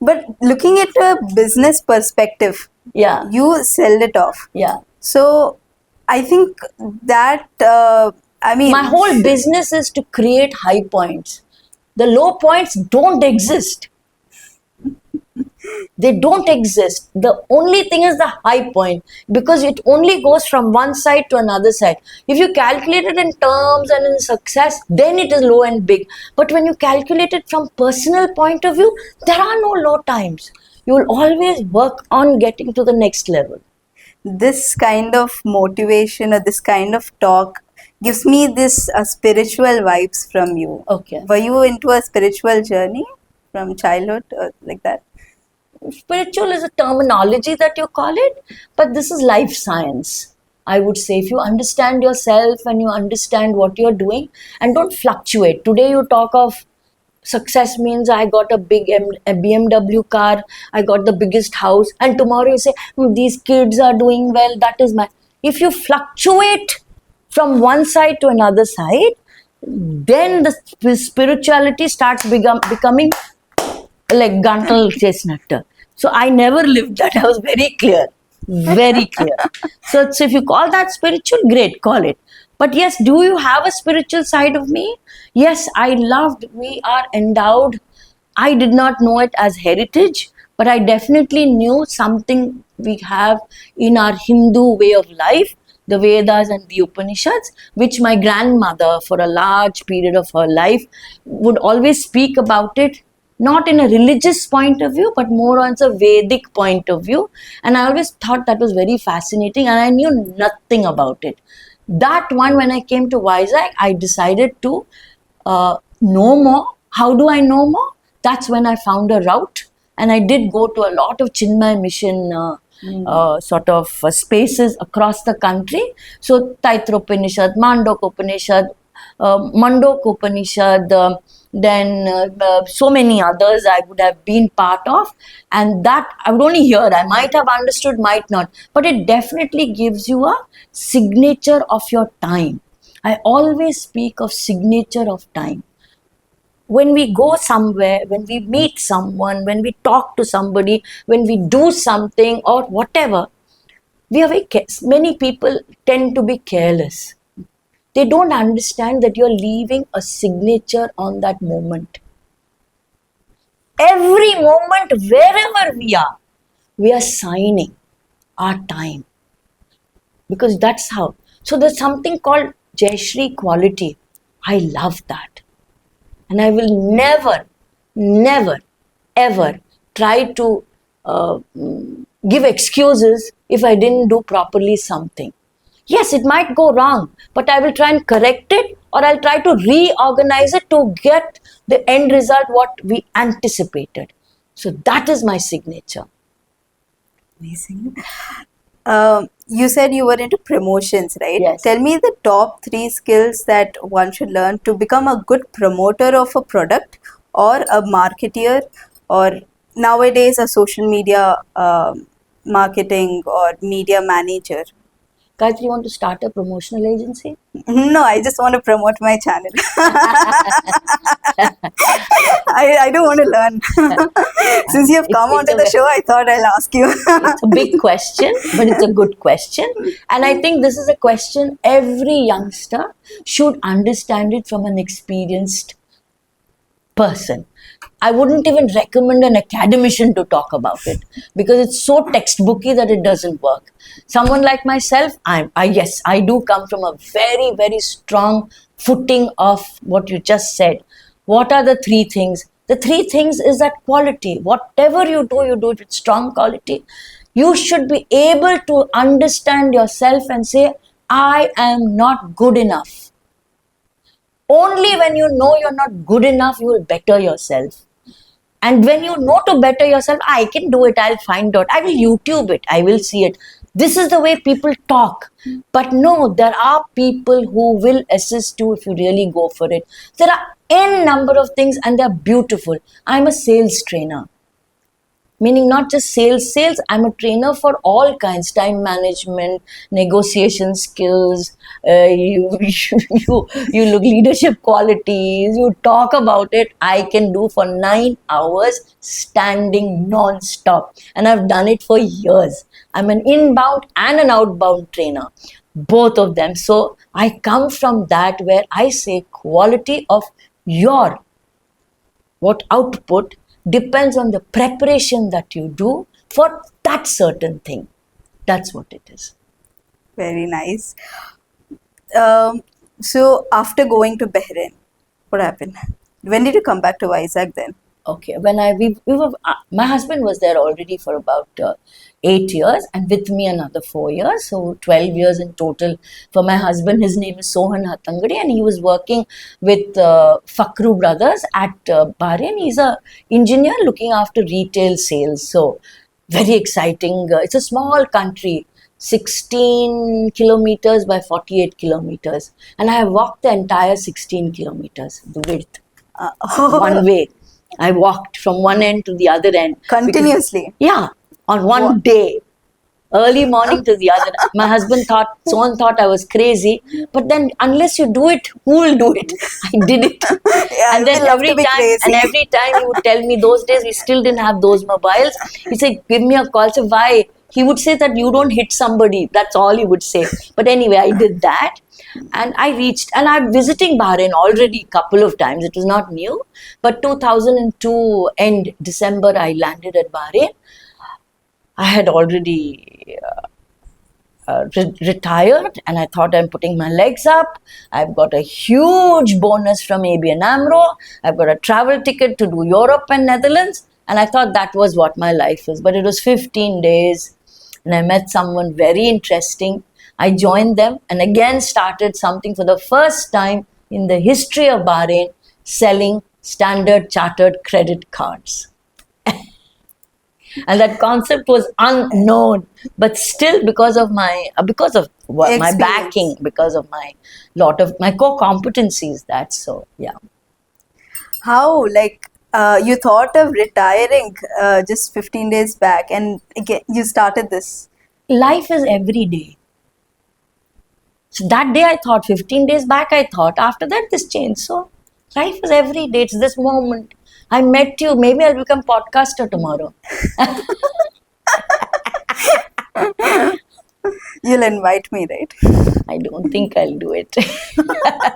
But looking at a business perspective, Yeah. you sold it off. Yeah. So I think that, My whole business is to create high points. The low points don't exist. They don't exist. The only thing is the high point, because it only goes from one side to another side. If you calculate it in terms and in success, then it is low and big. But when you calculate it from personal point of view, there are no low times. You will always work on getting to the next level. this kind of motivation or this kind of talk gives me this spiritual vibes from you. Okay. Were you into a spiritual journey from childhood or like that? Spiritual is a terminology that you call it, but this is life science. I would say if you understand yourself and you understand what you're doing and don't fluctuate. Today you talk of success means I got a a BMW car, I got the biggest house, and tomorrow you say, these kids are doing well, that is my. If you fluctuate from one side to another side, then the spirituality starts becoming like Gantal Chestnut. So I never lived that. I was very clear. Very clear. So if you call that spiritual, great, call it. But yes, do you have a spiritual side of me? Yes, I loved, we are endowed. I did not know it as heritage, but I definitely knew something we have in our Hindu way of life, the Vedas and the Upanishads, which my grandmother, for a large period of her life, would always speak about it, not in a religious point of view, but more on a Vedic point of view. And I always thought that was very fascinating, and I knew nothing about it. That one, when I came to Vizag, I decided to know more. How do I know more? That's when I found a route, and I did go to a lot of Chinmay mission spaces across the country. So Taitra Upanishad, Mandok Upanishad, Mandok Upanishad, then so many others I would have been part of, and that I would only hear. I might have understood, might not, but it definitely gives you a signature of your time. I always speak of signature of time. When we go somewhere, when we meet someone, when we talk to somebody, when we do something or whatever, we are many people tend to be careless. They don't understand that you're leaving a signature on that moment. Every moment, wherever we are signing our time. Because that's how. So there's something called Jayashree quality. I love that. And I will never, ever try to give excuses if I didn't do properly something. Yes, it might go wrong, but I will try and correct it, or I'll try to reorganize it to get the end result what we anticipated. So that is my signature. Amazing. You said you were into promotions, right? Yes. Tell me the top 3 skills that one should learn to become a good promoter of a product or a marketeer, or nowadays a social media marketing or media manager. Guys, you want to start a promotional agency? No, I just want to promote my channel. I don't want to learn. Since you've come onto the show, I thought I'll ask you. It's a big question, but it's a good question. And I think this is a question every youngster should understand it from an experienced person. I wouldn't even recommend an academician to talk about it because it's so textbooky that it doesn't work. Someone like myself, yes, I do come from a very, very strong footing of what you just said. What are the 3 things? The 3 things is that quality. Whatever you do it with strong quality. You should be able to understand yourself and say, I am not good enough. Only when you know you're not good enough, you will better yourself. And when you know to better yourself, I can do it, I'll find out, I will YouTube it, I will see it. This is the way people talk. But no, there are people who will assist you if you really go for it. There are n number of things and they're beautiful. I'm a sales trainer, meaning not just sales. I'm a trainer for all kinds: time management, negotiation skills, you look leadership qualities, you talk about it. I can do for 9 hours standing non-stop, and I've done it for years. I'm an inbound and an outbound trainer, both of them. So I come from that, where I say quality of your what output depends on the preparation that you do for that certain thing. That's what it is. Very nice. So after going to Bahrain, what happened? When did you come back to Vizag then? Okay, when we were, my husband was there already for about 8 years, and with me another 4 years, so 12 years in total for my husband. His name is Sohan Hatangadi, and he was working with Fakru Brothers at Bahrain. He's a engineer looking after retail sales. So very exciting. It's a small country, 16 kilometers by 48 kilometers, and I have walked the entire 16 kilometers, the width, one way. I walked from one end to the other end. Continuously? Yeah, on one day. Early morning to the other. My husband thought, Sohan thought I was crazy. But then, unless you do it, who will do it? I did it. Yeah, and then we love to be crazy. every time he would tell me, those days we still didn't have those mobiles. He said, give me a call. I said, why? He would say that you don't hit somebody. That's all he would say. But anyway, I did that. And I reached, and I'm visiting Bahrain already a couple of times. It was not new. But 2002 end December, I landed at Bahrain. I had already retired, and I thought, I'm putting my legs up. I've got a huge bonus from ABN AMRO. I've got a travel ticket to do Europe and Netherlands. And I thought that was what my life is. But it was 15 days, and I met someone very interesting. I joined them and again started something for the first time in the history of Bahrain, selling Standard Chartered credit cards. And that concept was unknown, but still because of my backing, because of my lot of my core competencies. That's so, yeah. How, you thought of retiring just 15 days back, and again you started this? Life is every day. So that day I thought, 15 days back I thought, after that this changed. So life is every day. It's this moment. I met you. Maybe I'll become podcaster tomorrow. You'll invite me, right? I don't think I'll do it.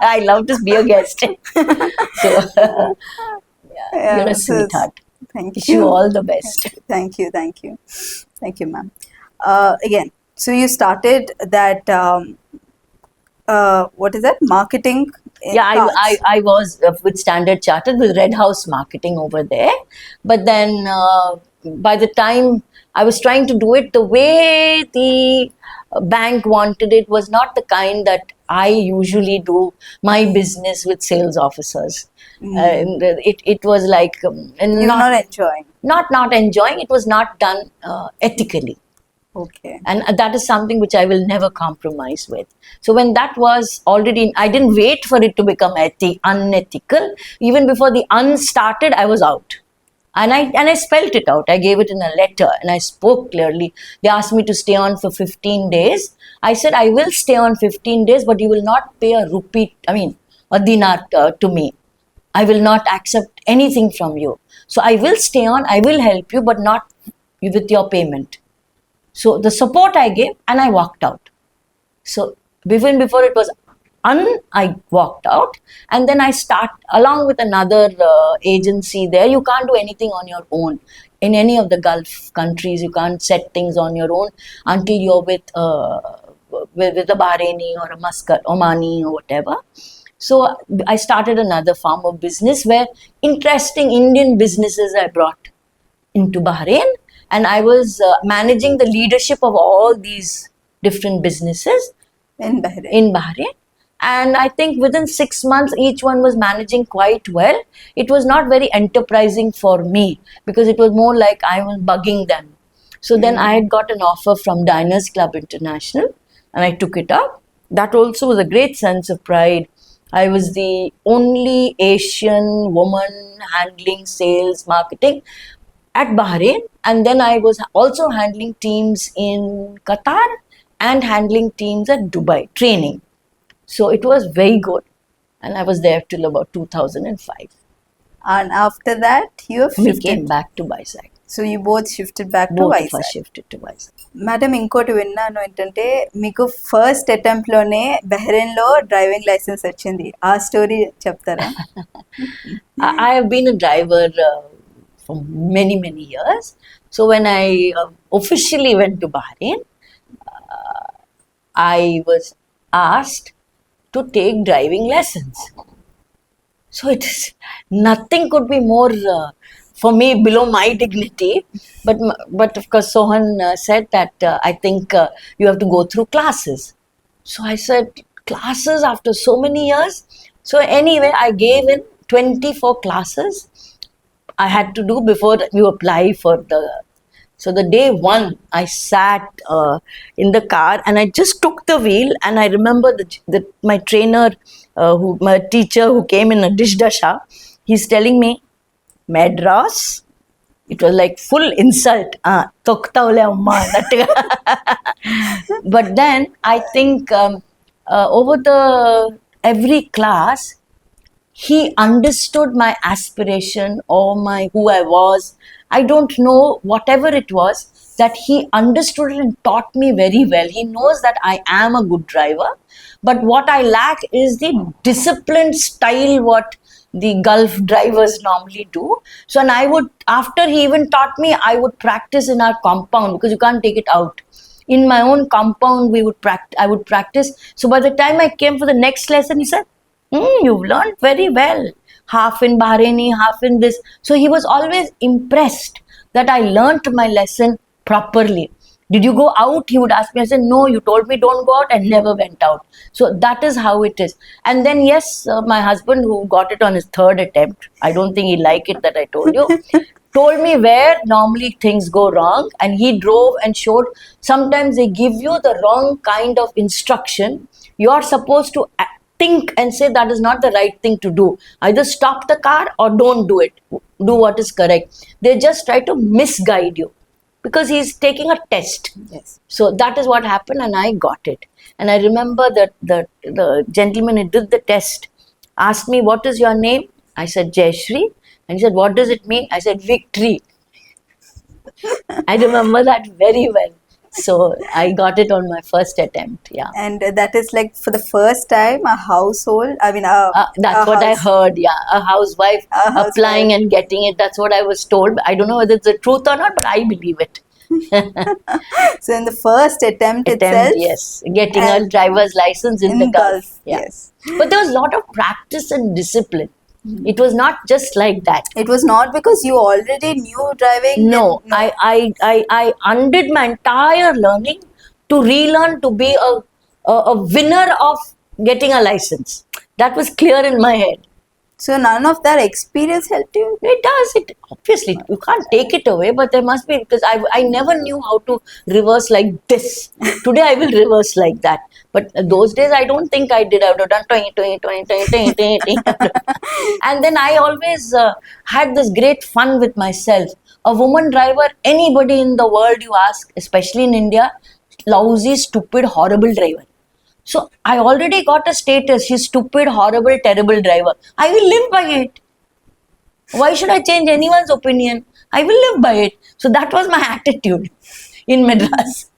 I love to be a guest. So, you're a sweetheart. Thank Wish you all the best. Thank you, ma'am. Again, so you started that. What is that? Marketing. I was with Standard Chartered with Red House Marketing over there. But then by the time I was trying to do it, the way the bank wanted it was not the kind that I usually do my business with sales officers. And it was like... You're not enjoying. Not enjoying. It was not done ethically. Okay. And that is something which I will never compromise with. So when that was already, I didn't wait for it to become unethical. Even before the unstarted, I was out. And I spelled it out. I gave it in a letter and I spoke clearly. They asked me to stay on for 15 days. I said, I will stay on 15 days, but you will not pay a dinar to me. I will not accept anything from you. So I will stay on, I will help you, but not with your payment. So the support I gave, and I walked out. So even before it was I walked out, and then I start along with another agency there. You can't do anything on your own. In any of the Gulf countries, you can't set things on your own until you're with a Bahraini or a Muscat, Omani or whatever. So I started another form of business where interesting Indian businesses I brought into Bahrain. And I was managing the leadership of all these different businesses in Bahrain. And I think within 6 months, each one was managing quite well. It was not very enterprising for me because it was more like I was bugging them. So then I had got an offer from Diners Club International and I took it up. That also was a great sense of pride. I was the only Asian woman handling sales marketing at Bahrain, and then I was also handling teams in Qatar and handling teams at Dubai, training. So it was very good, and I was there till about 2005. And after that, you have We shifted. came back to Vizag. So you both shifted back to Both of us Vizag. shifted to Vizag. Madam ఇంకోటి విన్నాను ఏంటంటే మీకు first అటెంప్ట్లోనే బహ్రెయిన్లో driving licence వచ్చింది. ఆ story చెప్తారా? I have been a driver for many, many years. So when I officially went to Bahrain, I was asked to take driving lessons. So it is nothing could be more for me below my dignity. But of course, Sohan said that I think you have to go through classes. So I said, classes after so many years. So anyway, I gave in 24 classes I had to do before you apply for the. So the day one, I sat in the car and I just took the wheel, and I remember my trainer, my teacher who came in a dish dasha, he's telling me, Madras. It was like full insult. Tokta ole amma. But then I think over every class, he understood my aspiration or my who I was. I don't know, whatever it was, that he understood it and taught me very well. He knows that I am a good driver, but what I lack is the disciplined style what the Gulf drivers normally do. So, and I would, after he even taught me, I would practice in our compound because you can't take it out. In my own compound, I would practice. So by the time I came for the next lesson, he said, you've learned very well. Half in Bahraini, half in this. So he was always impressed that I learnt my lesson properly. Did you go out? He would ask me. I said, no, you told me don't go out, and never went out. So that is how it is. And then, yes, my husband, who got it on his third attempt, I don't think he liked it that I told you, told me where normally things go wrong, and he drove and showed. Sometimes they give you the wrong kind of instruction. You're supposed to think and say that is not the right thing to do. Either stop the car or don't do it. Do what is correct. They just try to misguide you because he's taking a test. Yes. So that is what happened, and I got it. And I remember that the gentleman who did the test asked me, what is your name? I said, Jayashree. And he said, what does it mean? I said, victory. I remember that very well. So I got it on my first attempt. Yeah. And that is like for the first time a household, I mean, That's what I heard. Yeah, a housewife applying and getting it. That's what I was told. I don't know whether it's the truth or not, but I believe it. So in the first attempt itself, yes, getting a driver's license in the Gulf. Yeah. Yes. But there was a lot of practice and discipline. It was not just like that. It was not because you already knew driving. No, I undid my entire learning to relearn to be a winner of getting a license. That was clear in my head. So none of that experience helped you? It does. It obviously, you can't take it away, but there must be, because I never knew how to reverse like this. Today I will reverse like that. But those days I don't think I did. I would have done twing, twing, twing, twing, twing, twing, twing. And then I always had this great fun with myself. A woman driver, anybody in the world you ask, especially in India, lousy, stupid, horrible driver. So I already got a status. She's stupid, horrible, terrible driver. I will live by it. Why should I change anyone's opinion? I will live by it. So that was my attitude in Madras.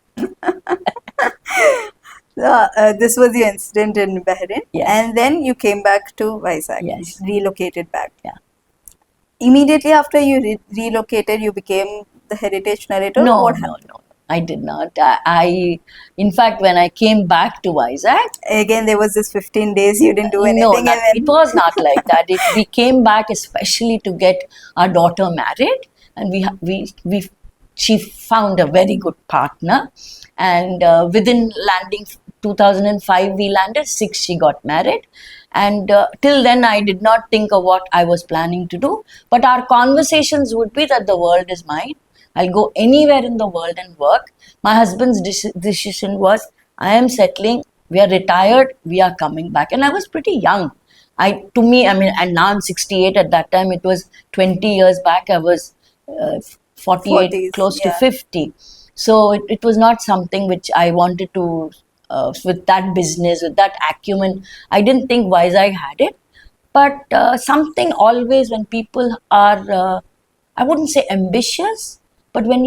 This was the incident in Bahrain. Yes. And then you came back to Vizag. Yes. Relocated back. Yeah. Immediately after you relocated, you became the heritage narrator? No, What no, happened? no. I did not. In fact, when I came back to Vizag, Again, there was this 15 days you didn't do anything. no, and then it was not like that. We came back especially to get our daughter married, and she found a very good partner, and within landing 2005 we landed, 6 she got married. And till then I did not think of what I was planning to do. But our conversations would be that the world is mine. I'll go anywhere in the world and work. My husband's decision was, I am settling, we are retired, we are coming back. And I was pretty young. And now I'm 68. At that time, it was 20 years back. I was 48, 40s, close to yeah. 50. So it was not something which I wanted to, with that business, with that acumen. I didn't think Vizag had it. But something always, when people are, I wouldn't say ambitious, but when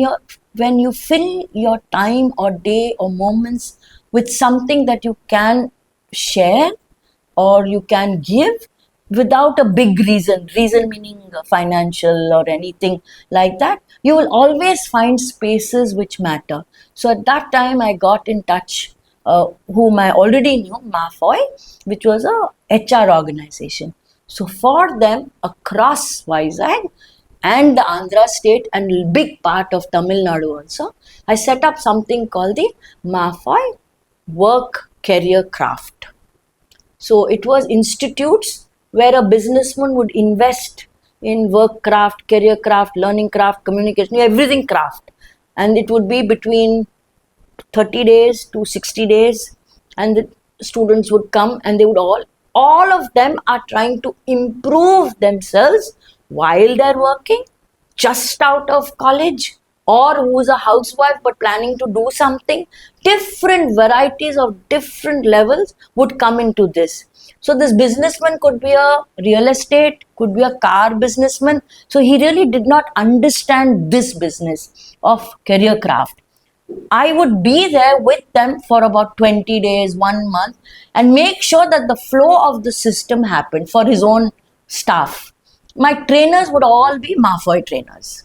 you fill your time or day or moments with something that you can share or you can give without a big reason meaning financial or anything like that, you will always find spaces which matter. So at that time I got in touch, whom I already knew, Mafoy, which was a HR organization. So for them across Vizag and the Andhra state and a big part of Tamil Nadu also, I set up something called the Mafoy Work Career Craft. So it was institutes where a businessman would invest in work craft, career craft, learning craft, communication, everything craft. And it would be between 30 days to 60 days. And the students would come and they would all of them are trying to improve themselves while they're working, just out of college, or who's a housewife but planning to do something. Different varieties of different levels would come into this. So this businessman could be a real estate, could be a car businessman. So he really did not understand this business of career craft. I would be there with them for about 20 days, 1 month, and make sure that the flow of the system happened for his own staff. My trainers would all be Mafoy trainers,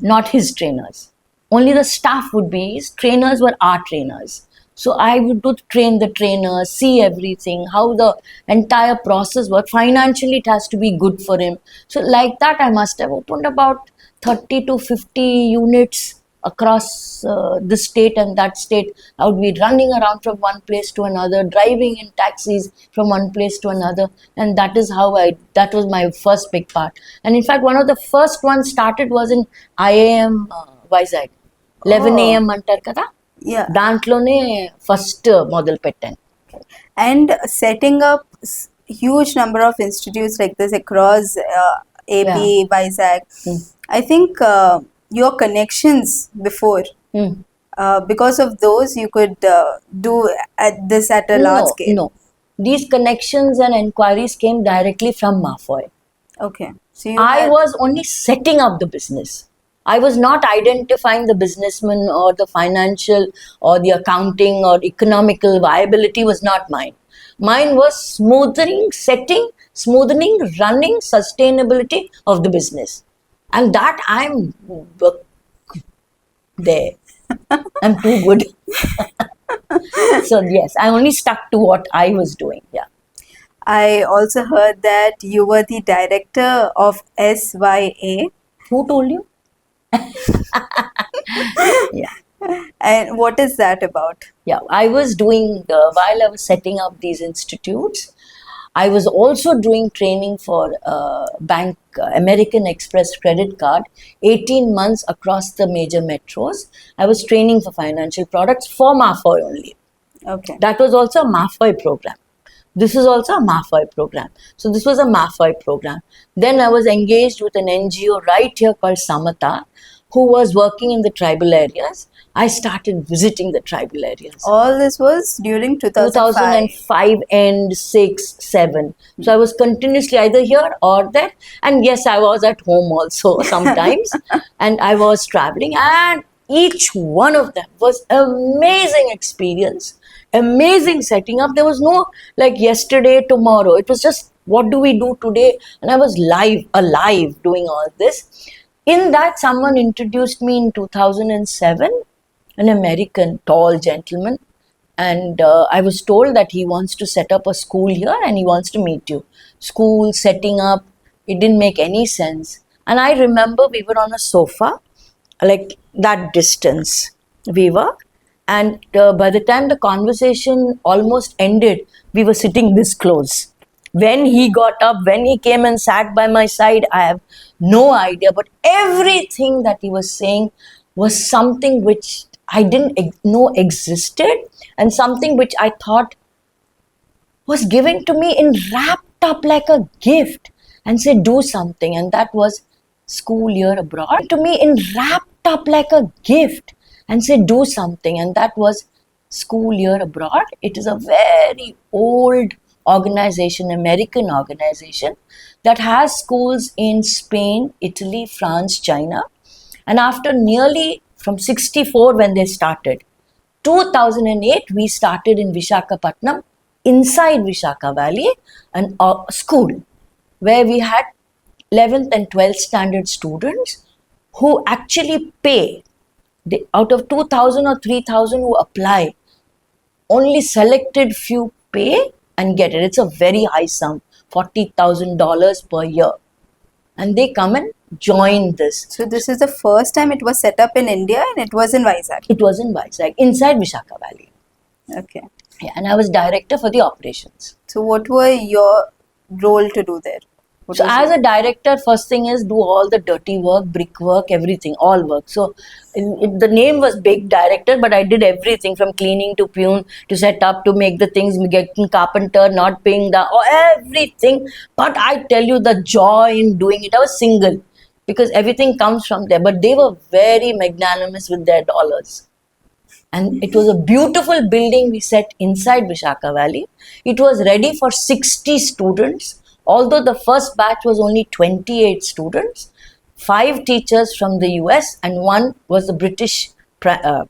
not his trainers. Only the staff would be his trainers, were our trainers. So I would train the trainers, see everything, how the entire process works. Financially, it has to be good for him. So like that, I must have opened about 30 to 50 units across this state and that state. I would be running around from one place to another, driving in taxis from one place to another. And that is how that was my first big part. And in fact, one of the first ones started was in IAM Vizag. 11 AM అంటారు కదా, Yeah. దాంట్లోనే first మొదలు పెట్టాను. And setting up huge number of institutes like this across AP, Vizag, I think your connections before, because of those, you could do at a large scale. No, these connections and inquiries came directly from Mafoy. Okay. So I was only setting up the business. I was not identifying the businessman or the financial or the accounting or economical viability was not mine. Mine was smoothening, running, sustainability of the business. And that I'm there. I'm too good. So yes, I only stuck to what I was doing. Yeah. I also heard that you were the director of SYA. Who told you? Yeah. And what is that about? Yeah, I was doing, while I was setting up these institutes, I was also doing training for bank, American Express credit card, 18 months across the major metros. I was training for financial products for Mafoy only. Okay. That was also a Mafoy program. This is also a Mafoy program. So this was a Mafoy program. Then I was engaged with an NGO right here called Samata, who was working in the tribal areas. I started visiting the tribal areas. All this was during 2005. And 6, 7. So I was continuously either here or there. And yes, I was at home also sometimes. And I was traveling. And each one of them was amazing experience. Amazing setting up. There was no like yesterday, tomorrow. It was just, what do we do today? And I was alive doing all this. In that, someone introduced me in 2007, an American tall gentleman. And I was told that he wants to set up a school here and he wants to meet you. School, setting up, it didn't make any sense. And I remember we were on a sofa, like that distance we were. And by the time the conversation almost ended, we were sitting this close. When he got up, when he came and sat by my side, I have no idea. But everything that he was saying was something which I didn't know existed, and something which I thought was given to me in wrapped up like a gift, and said, do something. And that was school year abroad. To me in wrapped up like a gift, and said, do something. And that was school year abroad. It is a very old organization, American organization, that has schools in Spain, Italy, France, China. And after nearly from 64 when they started, 2008 we started in Vishakhapatnam, inside Vishakha Valley, an school where we had 11th and 12th standard students who actually pay. Out of 2,000 or 3,000 who apply, only selected few pay and get it. It's a very high sum, $40,000 per year. And they come and join this. So this is the first time it was set up in India, and it was in Vizag. It was in Vizag, inside Vishakha Valley. Okay. Yeah, and I was director for the operations. So what were your role to do there? So as a director, first thing is do all the dirty work, brick work, everything, all work. So the name was big director, but I did everything from cleaning to pune to set up to make the things, getting carpenter, not paying everything. But I tell you the joy in doing it. I was single because everything comes from there. But they were very magnanimous with their dollars. And it was a beautiful building we set inside Vishakha Valley. It was ready for 60 students. Although the first batch was only 28 students, 5 teachers from the US and 1 was the British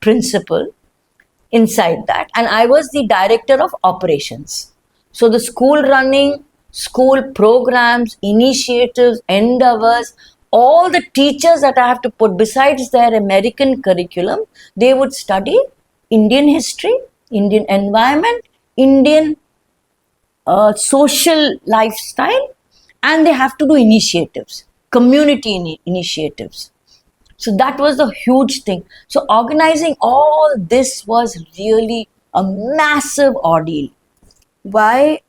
principal inside that. And I was the director of operations. So the school running, school programs, initiatives, endeavors, all the teachers that I have to put besides their American curriculum, they would study Indian history, Indian environment, Indian social lifestyle, and they have to do initiatives, community initiatives. So that was the huge thing. So organizing all this was really a massive ordeal. Why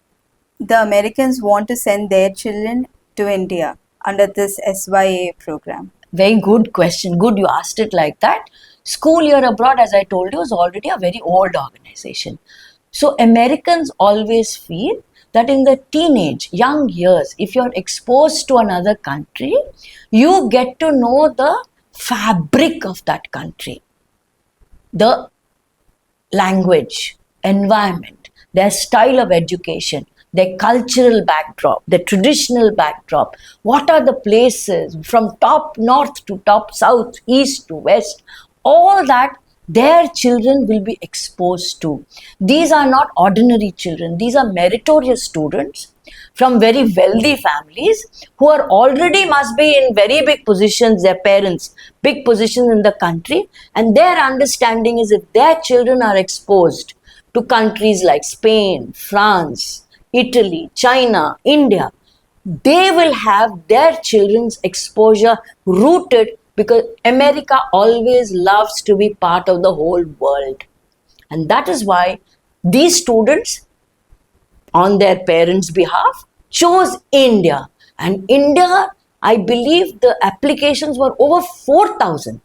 the Americans want to send their children to India under this SYA program? Very good question. Good you asked it like that. School year abroad, as I told you, is already a very old organization. So Americans always feel that in the teenage, young years, if you're exposed to another country, you get to know the fabric of that country, the language, environment, their style of education, their cultural backdrop, their traditional backdrop. What are the places from top north to top south, east to west, all that their children will be exposed to. These are not ordinary children. These are meritorious students from very wealthy families who are already must be in very big positions, their parents, big positions in the country. And their understanding is if their children are exposed to countries like Spain, France, Italy, China, India, they will have their children's exposure rooted, because America always loves to be part of the whole world. And that is why these students, on their parents' behalf, chose India. And India, I believe the applications were over 4,000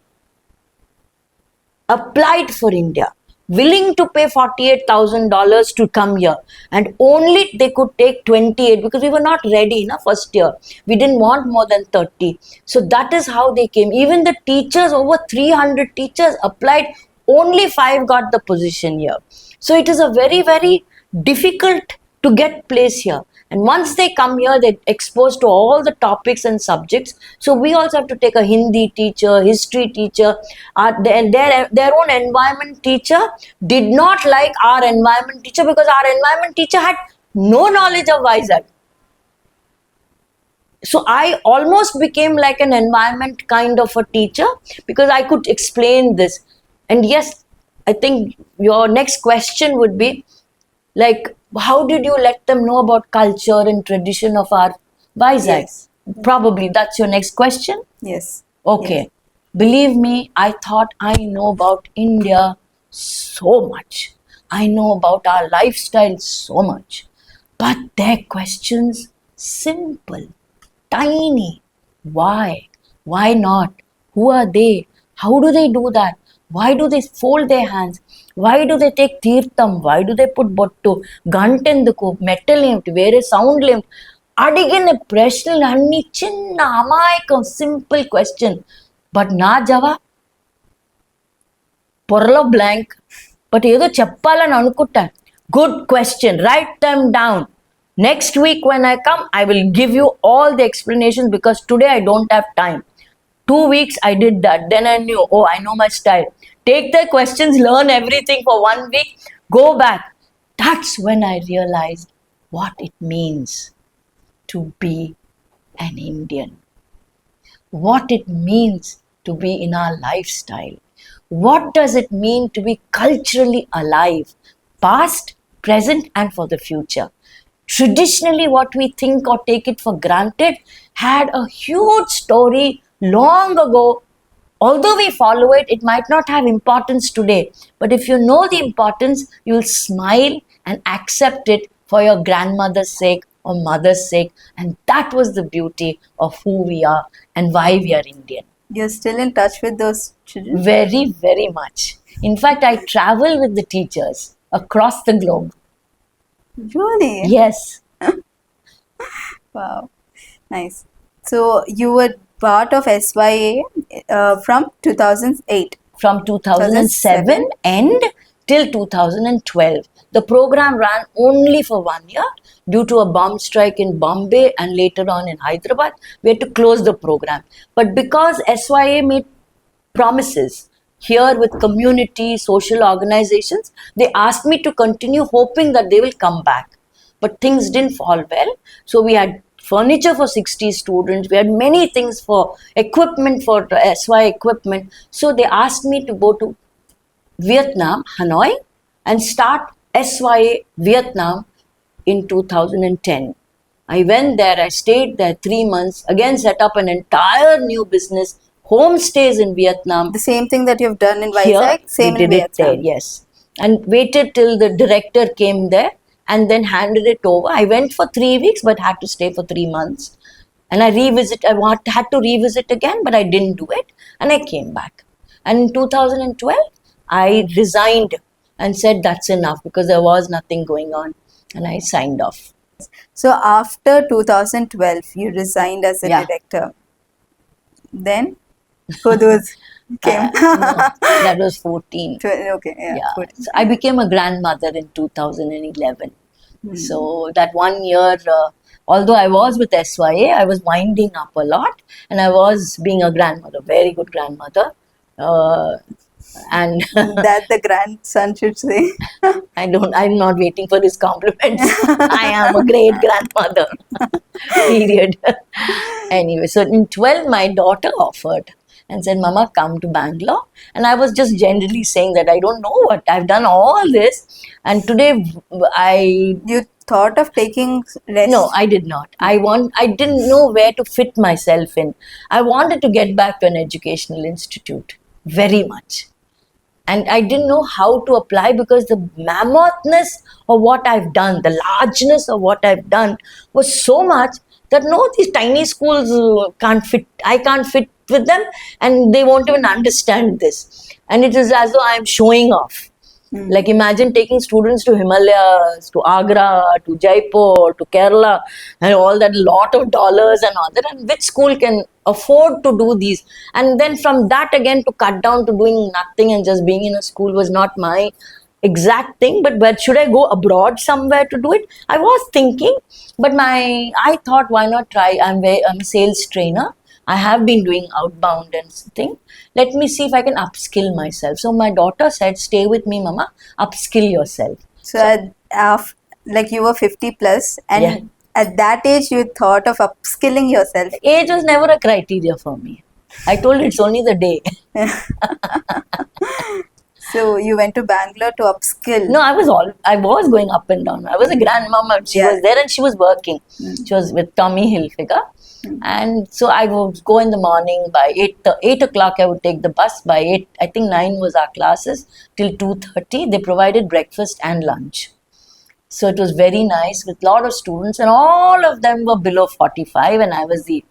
applied for India, willing to pay $48,000 to come here, and only they could take 28 because we were not ready in first year. We didn't want more than 30. So that is how they came. Even the teachers, over 300 teachers applied, only 5 got the position here. So it is a very, very difficult to get place here. And once they come here, they're exposed to all the topics and subjects. So we also have to take a Hindi teacher, history teacher. Their own environment teacher did not like our environment teacher because our environment teacher had no knowledge of Vizag. So I almost became like an environment kind of a teacher because I could explain this. And yes, I think your next question would be like, how did you let them know about culture and tradition of our Vizag? Yes. Probably that's your next question? Yes. Okay. Yes. Believe me, I thought I know about India so much. I know about our lifestyle so much. But their questions, simple, tiny. Why? Why not? Who are they? How do they do that? Why do they fold their hands? Why do they take తీర్థం? Why do they put బొట్టు? గంట ఎందుకు? Metal ఏమిటి? వేరే సౌండ్లు ఏమిటి? అడిగిన ప్రశ్నలు అన్ని చిన్న అమాయకం సింపుల్ క్వశ్చన్. బట్ నా జవాబు పొరలో బ్లాంక్. బట్ ఏదో చెప్పాలని అనుకుంటాను. Good question, write them down. Next week when I come, I will give you all the explanations because today I don't have time. 2 weeks I did that. Then I knew, oh, I know my style. Take the questions, learn everything for 1 week, go back. That's when I realized what it means to be an Indian. What it means to be in our lifestyle. What does it mean to be culturally alive, past, present, and for the future? Traditionally, what we think or take it for granted had a huge story long ago. Although we follow it, it might not have importance today. But if you know the importance, you'll smile and accept it for your grandmother's sake or mother's sake. And that was the beauty of who we are and why we are Indian. You're still in touch with those children? Very, very much. In fact, I travel with the teachers across the globe. Really? Yes. Wow. Nice. So you were part of SYA from 2008. From 2007 end till 2012. The program ran only for 1 year due to a bomb strike in Bombay and later on in Hyderabad. We had to close the program. But because SYA made promises here with community, social organizations, they asked me to continue hoping that they will come back. But things didn't fall well. So we had furniture for 60 students. We had many things for equipment, for SY equipment. So they asked me to go to Vietnam, Hanoi, and start SYA Vietnam in 2010. I went there, I stayed there 3 months, again set up an entire new business, homestays in Vietnam. The same thing that you've done in Here, Vizag, same we in did it there, Vietnam. yes. And waited till the director came there and then handed it over. I went for 3 weeks but had to stay for 3 months. And I had to revisit again, but I didn't do it. And I came back. And in 2012, I resigned and said that's enough because there was nothing going on. And I signed off. So after 2012, you resigned as a Yeah. director. Then Kudus came. No, that was 14. Okay, yeah. Yeah. Good. So I became a grandmother in 2011. So that 1 year, although I was with SYA, I was winding up a lot and I was being a grandmother, very good grandmother. And That the grandson should say. I'm not waiting for his compliments. I am a great grandmother. Period. Anyway, so in 12, my daughter offered and said, Mama, come to Bangalore. And I was just generally saying that I don't know what, I've done all this. And today You thought of taking rest? no, I did not. I didn't know where to fit myself in. I wanted to get back to an educational institute very much. And I didn't know how to apply because the mammothness of what I've done, the largeness of what I've done was so much that no, these tiny schools can't fit. I can't fit with them and they won't even understand this. And it is as though I'm showing off. Like imagine taking students to Himalayas, to Agra, to Jaipur, to Kerala, and all that, lot of dollars and all that. And which school can afford to do these? And then from that again to cut down to doing nothing and just being in a school was not my exact thing. But where should I go abroad somewhere to do it? I was thinking, but I thought why not try? I'm a sales trainer. I have been doing outbound and thing. Let me see if I can upskill myself. So my daughter said, stay with me, Mama, upskill yourself. So like you were 50 plus and Yeah. at that age you thought of upskilling yourself. Age was never a criteria for me. I told it's only the day. So you went to Bangalore to upskill. No, I was going up and down. I was a grandmama. She Yeah. was there and she was working. She was with Tommy Hilfiger. And so I would go in the morning by 8 o'clock. I would take the bus by 8. I think 9 was our classes till 2:30. They provided breakfast and lunch. So it was very nice with a lot of students, and all of them were below 45, and I was the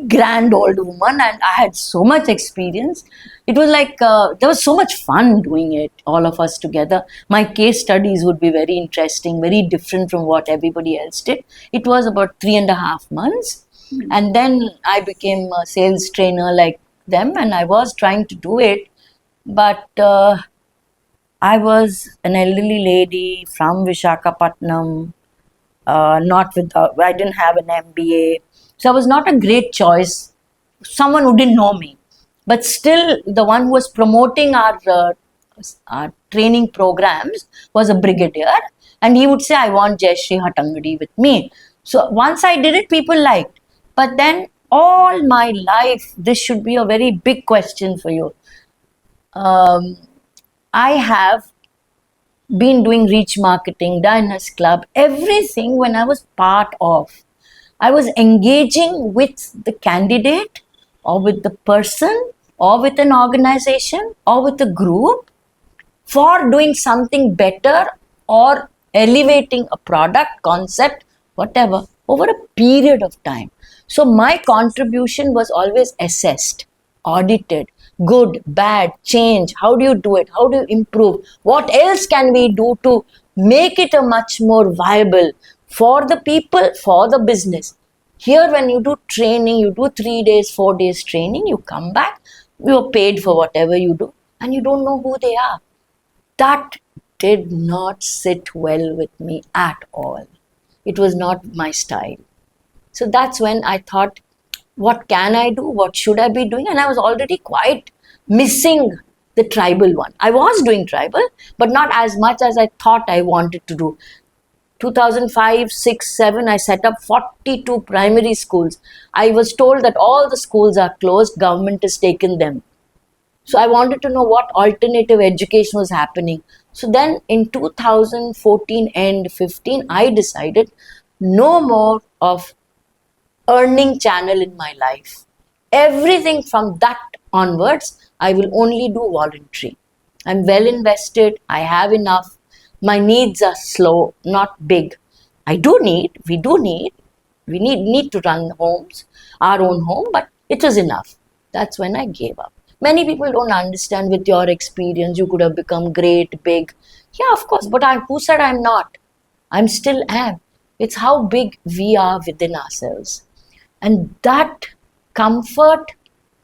grand old woman, and I had so much experience. It was like there was so much fun doing it, all of us together. My case studies would be very interesting, very different from what everybody else did. It was about 3.5 months, and then I became a sales trainer like them, and I was trying to do it, but I was an elderly lady from Vishakhapatnam, not with, I didn't have an MBA. So I was not a great choice, someone who didn't know me. But still, the one who was promoting our training programs was a brigadier. And he would say, I want Jayashree Hatangadi with me. So once I did it, people liked. But then all my life, this should be a very big question for you. I have been doing reach marketing, Diners Club, everything when I was part of. I was engaging with the candidate or with the person or with an organization or with a group for doing something better or elevating a product, concept, whatever, over a period of time. So my contribution was always assessed, audited, good, bad, change, how do you do it, how do you improve, what else can we do to make it a much more viable for the people, for the business. Here when you do training, you do 3 days, 4 days training, you come back, you're paid for whatever you do and you don't know who they are. That did not sit well with me at all. It was not my style. So that's when I thought, what can I do? What should I be doing? And I was already quite missing the tribal one. I was doing tribal, but not as much as I thought I wanted to do. 2005, 6, 7, I set up 42 primary schools. I was told that all the schools are closed, government has taken them. So I wanted to know what alternative education was happening. So then in 2014 and 15, I decided no more of earning channel in my life. Everything from that onwards, I will only do voluntary. I'm well invested, I have enough. My needs are slow, not big. We need to run homes, our own home, but it was enough. That's when I gave up. Many people don't understand with your experience, you could have become great, big. Yeah, of course, but who said I'm not? I'm still am. It's how big we are within ourselves. And that comfort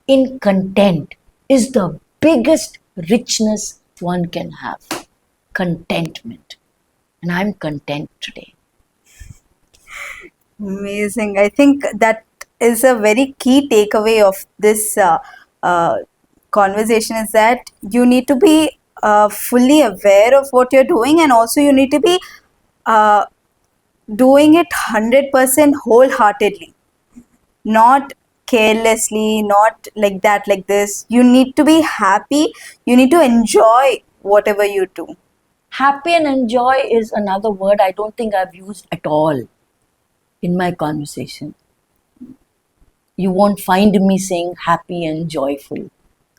in content is the biggest richness one can have. Contentment. And I'm content today. Amazing. I think that is a very key takeaway of this conversation, is that you need to be fully aware of what you're doing, and also you need to be doing it 100% wholeheartedly, not carelessly, not like that, like this. You need to be happy. You need to enjoy whatever you do. Happy and enjoy is another word I don't think I've used at all in my conversation. You won't find me saying happy and joyful.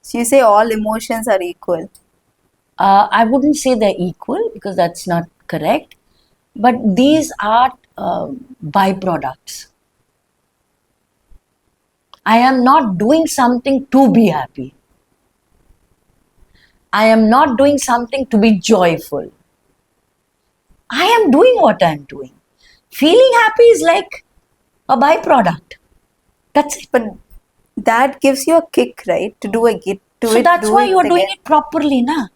So you say all emotions are equal. I wouldn't say they're equal because that's not correct. But these are byproducts. I am not doing something to be happy. I am not doing something to be joyful. I am doing what I am doing. Feeling happy is like a byproduct. That's it. But that gives you a kick, right? To do a git. So that's why you're doing it properly, na?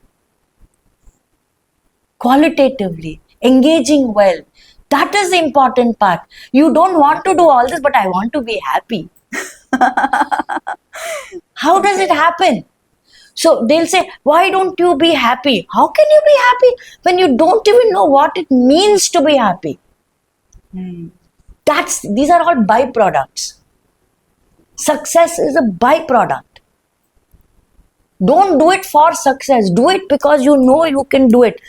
Qualitatively, engaging well. That is the important part. You don't want to do all this, but I want to be happy. How does it happen? So they'll say, why don't you be happy? How can you be happy when you don't even know what it means to be happy? These are all byproducts. Success is a byproduct. Don't do it for success. Do it because you know you can do it.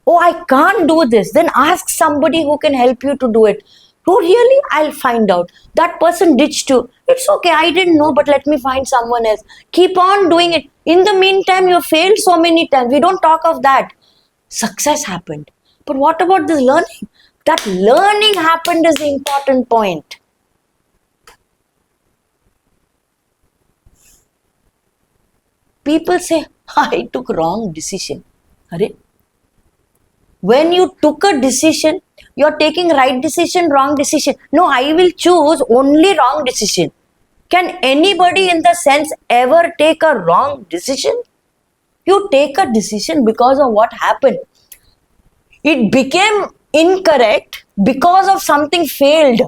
Oh, I can't do this. Then ask somebody who can help you to do it. Oh, really? I'll find out. That person ditched you. It's okay. I didn't know, but let me find someone else. Keep on doing it. In the meantime, you failed so many times. We don't talk of that. Success happened. But what about this learning? That learning happened is the important point. People say, I took wrong decision. Are? When you took a decision, you're taking right decision, wrong decision. No, I will choose only wrong decision. Can anybody in the sense ever take a wrong decision? You take a decision because of what happened. It became incorrect because of something failed.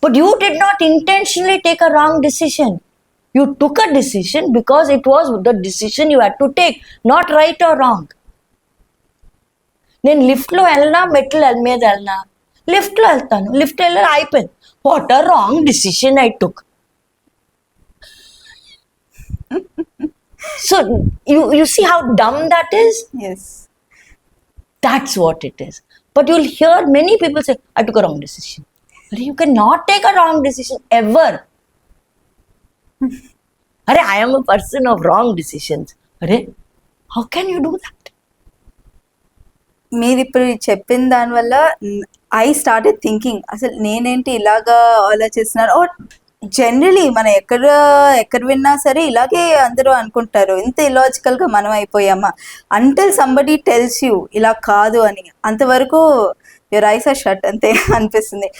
But you did not intentionally take a wrong decision. You took a decision because it was the decision you had to take, not right or wrong. నేను లిఫ్ట్లో వెళ్ళినా మెట్లు మీద వెళ్ళినా లిఫ్ట్లో వెళ్తాను lift వెళ్ళి అయిపోయింది what are wrong decision I took so you see how dumb that is? Yes. That's what it is. But you'll hear many people say, I took a wrong decision. But you cannot take a wrong decision ever. I am a person of wrong decisions. How can you do that? మీరు ఇప్పుడు చెప్పిన దానివల్ల I started thinking అసలు నేనేంటి ఇలాగా ఆలోచిస్తున్నారు ఓ generally మనం ఎక్కడ విన్నా సరే ఇలాగే అందరూ అనుకుంటారు ఇంత ఇలాజికల్గా మనం అయిపోయామా అంటిల్ సంబడీ టెల్స్ యూ ఇలా కాదు అని అంతవరకు యువర్ ఐస్ ఆర్ షట్ అంతే అనిపిస్తుంది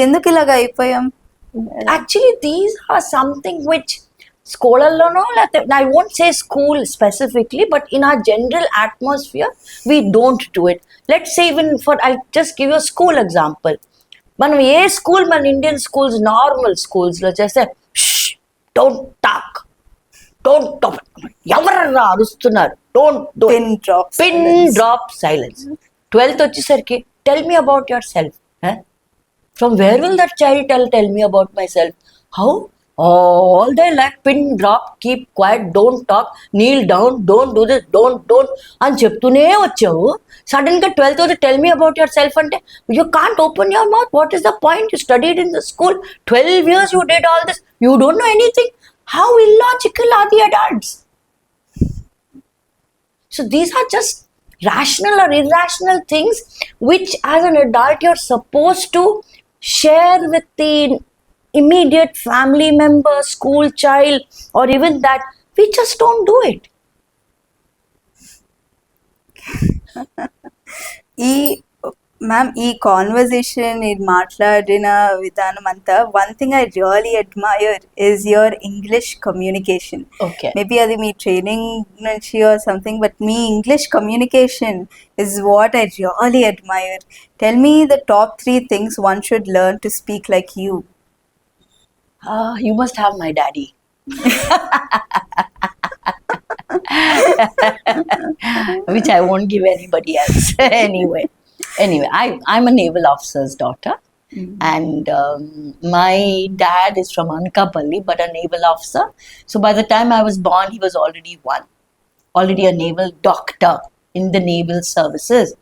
ఎందుకు ఇలాగ అయిపోయాం actually these are something which స్కూళ్ళలోనో లేకపోతే I won't say school specifically but in our general atmosphere we don't do it let's say even for I just give you school example మనం ఏ school మన ఇండియన్ స్కూల్స్ నార్మల్ స్కూల్స్లో చేస్తే don't talk ఎవరన్నా అరుస్తున్నారు don't pin drop silence 12th వచ్చేసరికి tell me about your self from where will that child tell me about my self how all day like pin drop keep quiet don't talk kneel down don't do this don't అని చెప్తూనే వచ్చావు sudden గా 12th వచ్చి tell me about yourself అంటే you can't open your mouth what is the point you studied in the school 12 years you did all this you don't know anything how illogical are the adults so these are just rational or irrational things which as an adult you're supposed to share with the immediate family member, school child, or even that, we just don't do it. ఈ conversation ఇది మాట్లాడిన విధానం అంతా one thing I really admire is your English communication maybe అది మీ training నుంచి or something but me English communication is what I really admire tell me the top 3 things one should learn to speak like you You must have my daddy. Which I won't give anybody else. anyway, I'm a naval officer's daughter. And my dad is from Anakapalli, but a naval officer. So by the time I was born, he was already a naval doctor in the naval services.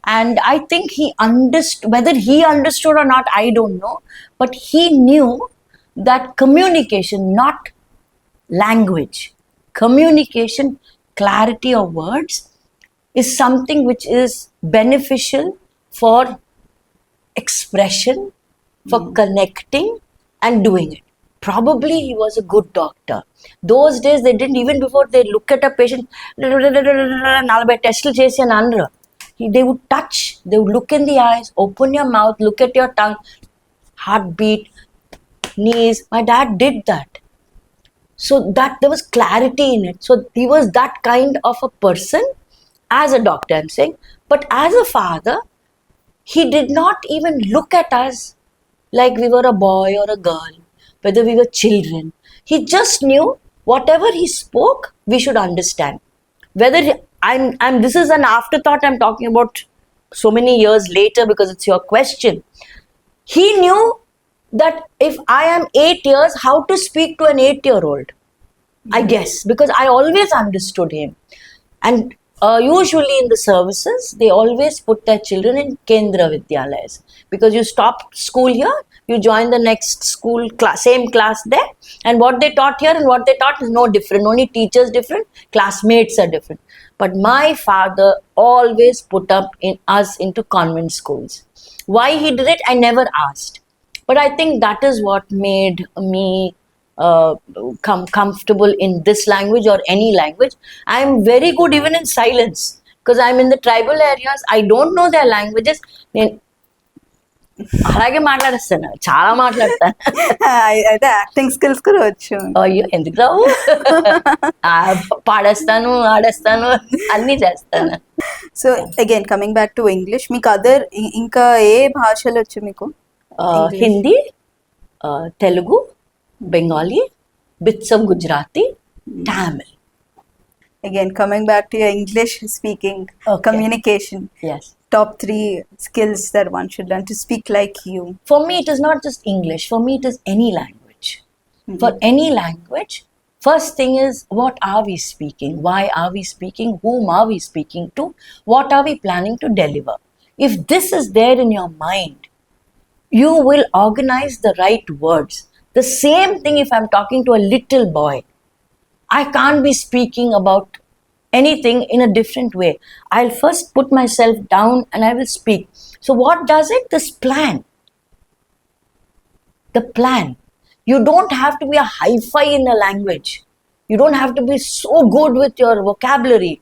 And I think he understood, whether he understood or not, I don't know. But he knew that communication, not language, communication, clarity of words is something which is beneficial for expression, for connecting and doing it. Probably he was a good doctor. Those days they didn't, even before they look at a patient, they would touch, they would look in the eyes, open your mouth, look at your tongue, heartbeat, knees. My dad did that. So that there was clarity in it. So he was that kind of a person as a doctor, I'm saying. But as a father, he did not even look at us like we were a boy or a girl, whether we were children. He just knew whatever he spoke, we should understand. Whether I'm this is an afterthought I'm talking about so many years later because it's your question. He knew that if I am 8 years, how to speak to an 8-year-old, I guess, because I always understood him. And Usually in the services, they always put their children in Kendra Vidyalayas because you stop school here, you join the next school class, same class there, and what they taught here and what they taught is no different. Only teachers different, classmates are different. But my father always put up in us into convent schools. Why he did it, I never asked. But I think that is what made me comfortable in this language or any language. I am very good even in silence because I'm in the tribal areas. I don't know their languages. నేను అలాగే మాట్లాడేస్తాను, చాలా మాట్లాడతాను. అయితే acting skills కూడా వచ్చు. అయ్యో ఎందుకు రావు, పాడేస్తాను, ఆడేస్తాను, అన్నీ చేస్తాను. So again coming back to English, మీకు అదర్ ఇంకా ఏ భాషలు వచ్చు మీకు? Hindi, Telugu, Bengali, bits of Gujarati, Tamil. Again, coming back to your English speaking, communication. Yes. Top 3 skills that one should learn to speak like you. For me, it is not just English. For me, it is any language. For any language, first thing is, what are we speaking? Why are we speaking? Whom are we speaking to? What are we planning to deliver? If this is there in your mind, you will organize the right words. The same thing if I'm talking to a little boy. I can't be speaking about anything in a different way. I'll first put myself down and I will speak. So what does it? This plan. The plan. You don't have to be a hi-fi in a language. You don't have to be so good with your vocabulary.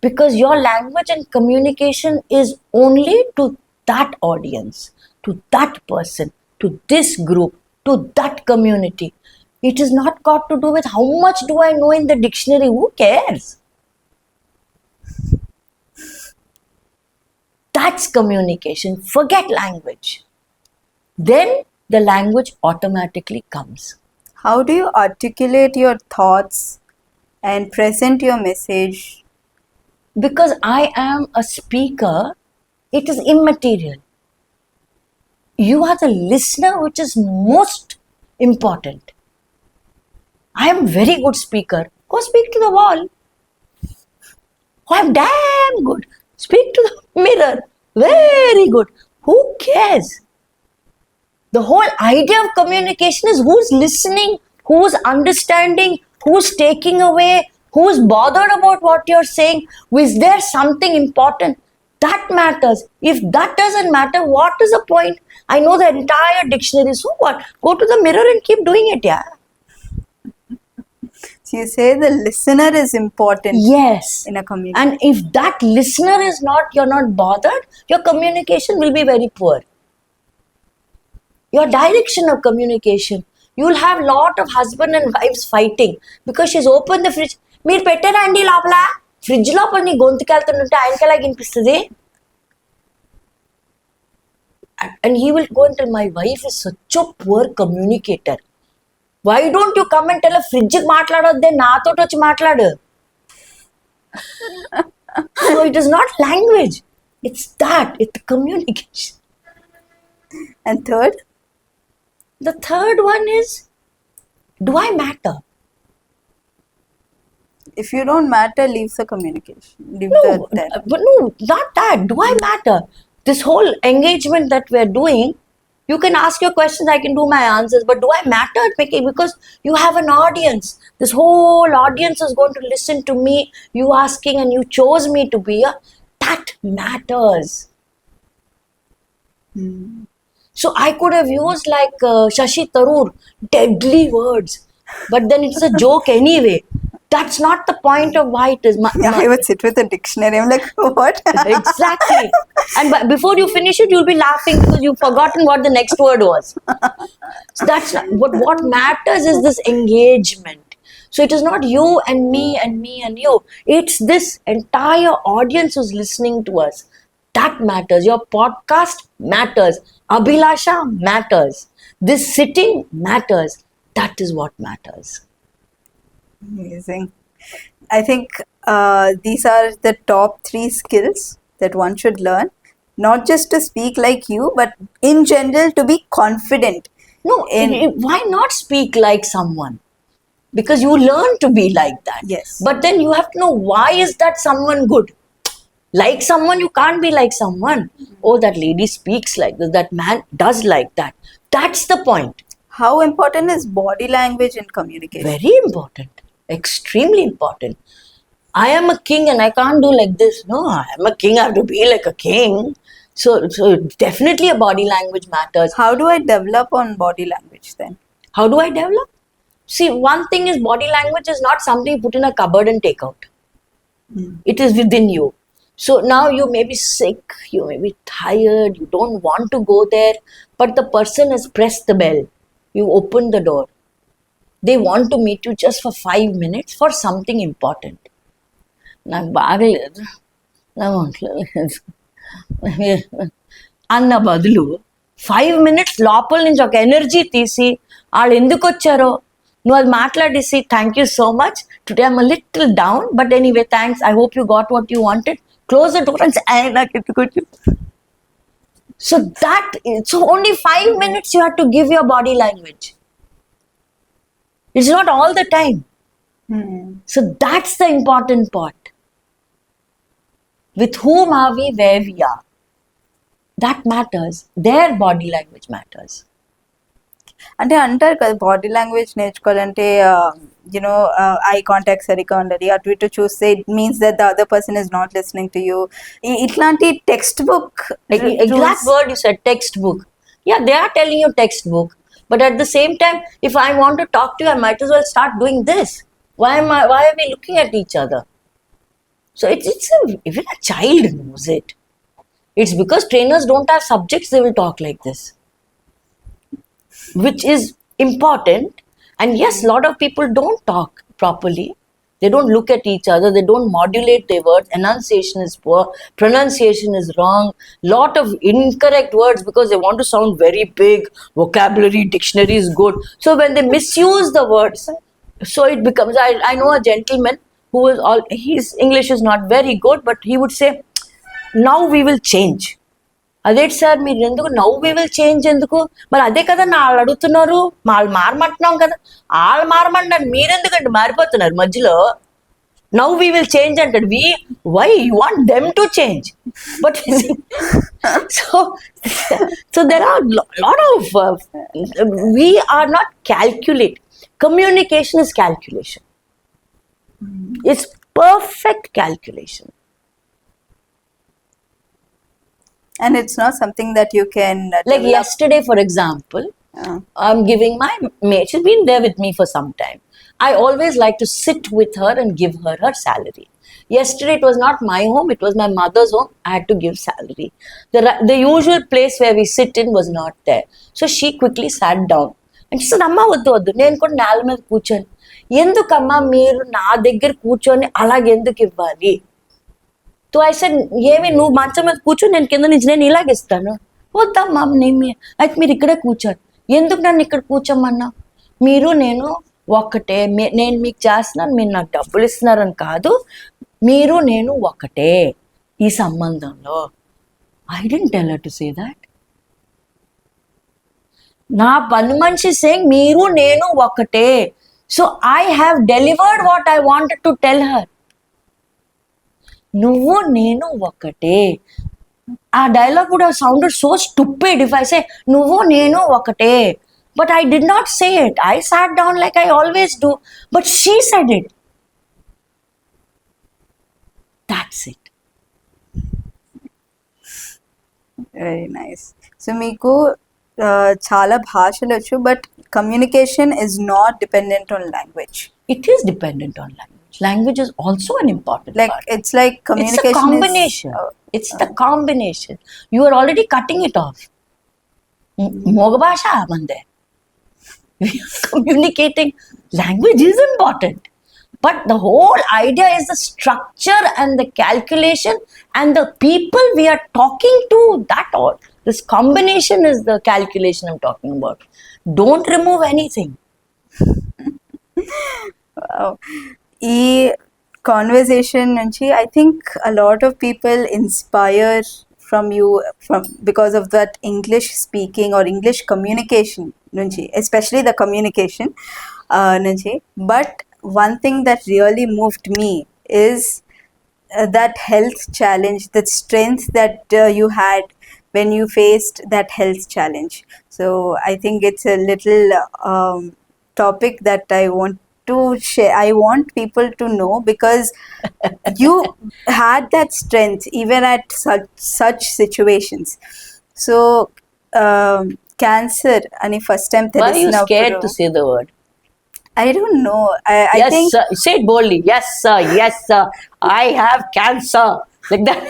Because your language and communication is only to that audience, to that person, to this group, to that community. It is not got to do with how much do I know in the dictionary. Who cares? That's communication. Forget language. Then the language automatically comes. How do you articulate your thoughts and present your message? Because I am a speaker, it is immaterial. You are the listener, which is most important. I am very good speaker. Go speak to the wall. Oh, I'm damn good. Speak to the mirror. Very good. Who cares? The whole idea of communication is who's listening, who's understanding, who's taking away, who's bothered about what you're saying. Is there something important? That matters. If that doesn't matter, what is the point? I know the entire dictionary. So what? Go to the mirror and keep doing it, yeah. So you say the listener is important. Yes. In a communication. And if that listener is not, you're not bothered, your communication will be very poor. Your direction of communication. You will have lot of husband and wives fighting because she's opened the fridge. మీరు పెట్టారా అండి లోపల? Fridge లోపల నీ గొంతుకు వెళ్తుంటే ఆయనకి ఎలా వినిపిస్తుంది? And he will go and tell, my wife is such a poor communicator. Why don't you come and tell a fridge మాట్లాడొద్దే, నాతో వచ్చి మాట్లాడు. So it is not language. It's that. It's the communication. And third? The third one is, do I matter? If you don't matter, leave the communication. Leave But no, not that. Do I matter? This whole engagement that we're doing, you can ask your questions, I can do my answers, but do I matter? Because you have an audience. This whole audience is going to listen to me, you asking, and you chose me to be here. That matters. So I could have used like Shashi Tharoor, deadly words, but then it's a joke anyway. That's not the point of why it is. I would sit with a dictionary. I'm like, what? Exactly. And before you finish it, you'll be laughing because you've forgotten what the next word was. So that's not, but what matters is this engagement. So it is not you and me and me and you. It's this entire audience who's listening to us. That matters. Your podcast matters. Abhilasha matters. This sitting matters. That is what matters. Amazing. I think these are the top 3 skills that one should learn. Not just to speak like you, but in general to be confident. No, why not speak like someone? because you learn to be like that. Yes. But then you have to know, why is that someone good? Like someone, you can't be like someone. Oh, that lady speaks like this, that man does like that. That's the point. How important is body language in communication? Very important, extremely important. I am a king and I can't do like this. No, I am a king, I have to be like a king. So definitely a body language matters. How do I develop on body language then? How do I develop? See, one thing is, body language is not something you put in a cupboard and take out. It is within you. So now you may be sick, you may be tired, you don't want to go there, but the person has pressed the bell. You open the door. They want to meet you just for 5 minutes for something important. నాకు బాగలేదు, నాకు ఒంట్లేదు అన్న బదులు 5 minutes లోపల నుంచి ఒక energy తీసి వాళ్ళు ఎందుకు వచ్చారో నువ్వు అది మాట్లాడేసి, thank you so much, today I'm little down, but anyway thanks, I hope you got what you wanted, close the door and నాకు ఎందుకొచ్చు. So that, so only 5 minutes you have to give your body language. It's not all the time. So that's the important part. With whom are we, where we are? That matters. Their body language matters. అంటే అంటారు కదా, body language నేర్చుకోవాలంటే you know eye contact సరిగ్గా ఉండాలి, అటు ఇటు చూస్తే it means that the other person is not listening to you. ఇట్లాంటి text book Exact word you said, textbook. Yeah, they are telling you textbook. But at the same time, if I want to talk to you, I might as well start doing this. Why are we looking at each other? So even a child knows it. It's because trainers don't have subjects, they will talk like this, which is important. And yes, a lot of people don't talk properly. They don't look at each other, they don't modulate their words, enunciation is poor, pronunciation is wrong, lot of incorrect words because they want to sound very big, vocabulary, dictionary is good. So when they misuse the words, so it becomes, I know a gentleman who is his English is not very good, but he would say, now we will change. అదే sir మీరు ఎందుకు నవ్వు we will change ఎందుకు? మరి అదే కదా నా వాళ్ళు అడుగుతున్నారు, వాళ్ళు మారమంటున్నాం కదా, వాళ్ళు మారమంటున్నారు, మీరెందుకంటే మారిపోతున్నారు మధ్యలో. నవ్వు వి విల్ చేంజ్ అంటాడు. Why you want them to change? But so there are lot of we are not calculate. Communication is calculation. It's perfect calculation. and it's not something that you can Like develop. yesterday, for example, I'm giving my mate, she's been there with me for some time. I always like to sit with her and give her her salary. Yesterday, it was not my home, it was my mother's home. I had to give salary. The usual place where we sit in was not there. So she quickly sat down. And she said, Amma, వద్దు వద్దు, నేను కూడా నేల మీద కూర్చొని, ఎందుకమ్మా మీరు నా దగ్గర కూర్చొని అలాగెందుకు ఇవ్వాలి? సో ఐ సెడ్, ఏమి నువ్వు మంచం మీద కూర్చొని నేను కింద నుంచి నేను ఇలాగిస్తాను. వద్దమ్మా, అయితే మీరు ఇక్కడే కూర్చోండి. ఎందుకు నన్ను ఇక్కడ కూర్చోమన్నా? మీరు నేను ఒక్కటే, నేను మీకు చేస్తున్నాను, మీరు నాకు డబ్బులు ఇస్తున్నారని కాదు, మీరు నేను ఒకటే ఈ సంబంధంలో. I didn't tell her to say that. నా పని మనిషి సేయింగ్ మీరు నేను ఒకటే. So I have delivered what I wanted to tell her. నువ్వు నేను ఒకటే. ఆ dialogue would have sounded so stupid if I say నువ్వు నేను ఒకటే. But I did not say it. I sat down like I always do. But she said it. That's it. Very nice. So మీకు చాలా భాషలు వచ్చు, but communication is not dependent on language. It is dependent on language. Language is also an important Like part. it's like It's communication the combination. It's the combination. You are already cutting it off. Moga bhasha mande. We are communicating. Language is important. But the whole idea is the structure and the calculation and the people we are talking to. That all. This combination is the calculation I'm talking about. Don't remove anything. ఈ conversation నుంచి I think a lot of people inspire from you from because of that English speaking or English communication nunchi, especially the communication nunchi. But one thing that really moved me is that health challenge, that strength that you had when you faced that health challenge. So I think it's a little topic that I want to share. I want people to know, because you had that strength even at such situations. So cancer ani first time Why are you scared తెలిసినప్పుడు to say the word? I don't know. I Yes, think sir. Say it boldly. Yes, sir. Yes, sir. I have cancer. Like that.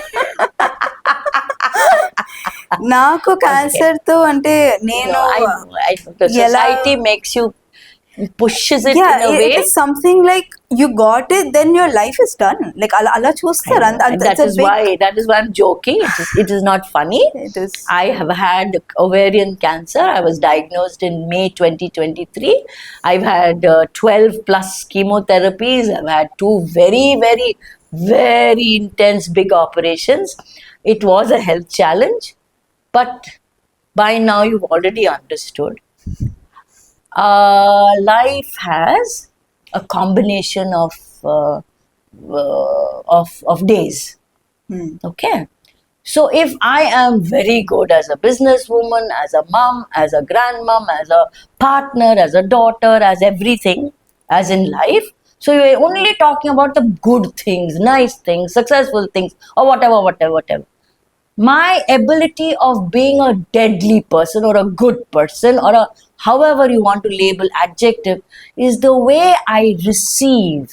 నాకు cancer తో అంటే నేను No, I know. I know. The ఎలా society makes you, pushes it yeah, in a it way. is something like you got it, then your life is done. Like అలా చూస్తారు. And It's that a is big, why I'm joking. It is not funny. it is. I have had ovarian cancer. I was diagnosed in May 2023. I've had 12 plus chemotherapies. I've had two very, very, very intense big operations. It was a health challenge, but by now you've already understood. Life has a combination of days. Okay. So if I am very good as a businesswoman, as a mom, as a grandmom, as a partner, as a daughter, as everything, as in life, so you're only talking about the good things, nice things, successful things, or whatever. My ability of being a deadly person or a good person or a however you want to label adjective is the way I receive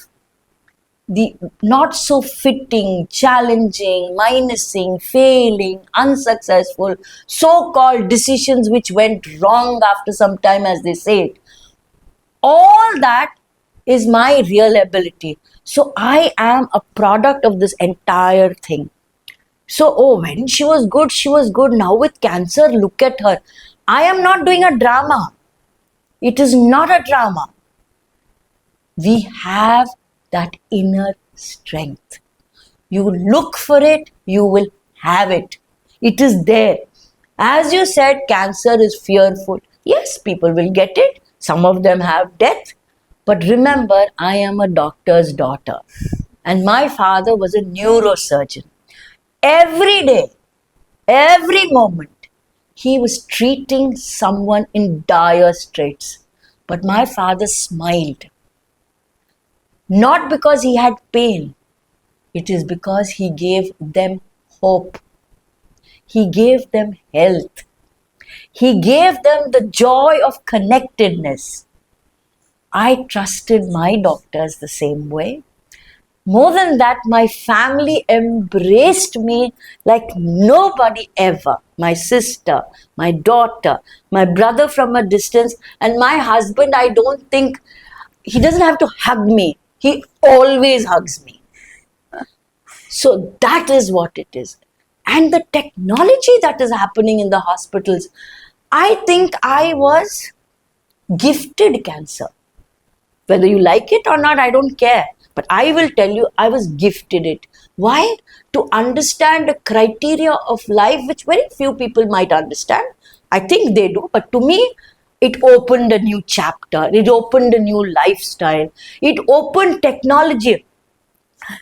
the not so fitting, challenging, minusing, failing, unsuccessful, so called decisions which went wrong after some time, as they say it. All that is my real ability. So I am a product of this entire thing. So, oh, when she was good, she was good. Now with cancer, look at her. I am not doing a drama. It is not a drama. We have that inner strength. You look for it, you will have it. It is there. As you said, cancer is fearful. Yes, people will get it. Some of them have death. But remember, I am a doctor's daughter. And my father was a neurosurgeon. Every day, every moment, he was treating someone in dire straits. But my father smiled. Not because he had pain, it is because he gave them hope. He gave them health. He gave them the joy of connectedness. I trusted my doctors the same way. More than that, my family embraced me like nobody ever. My sister, my daughter, my brother from a distance, and my husband, I don't think, he doesn't have to hug me. He always hugs me. So that is what it is. And the technology that is happening in the hospitals, I think I was gifted cancer. Whether you like it or not, I don't care. But I will tell you, I was gifted it. Why? To understand the criteria of life, which very few people might understand. I think they do, but to me, it opened a new chapter. It opened a new lifestyle. It opened technology.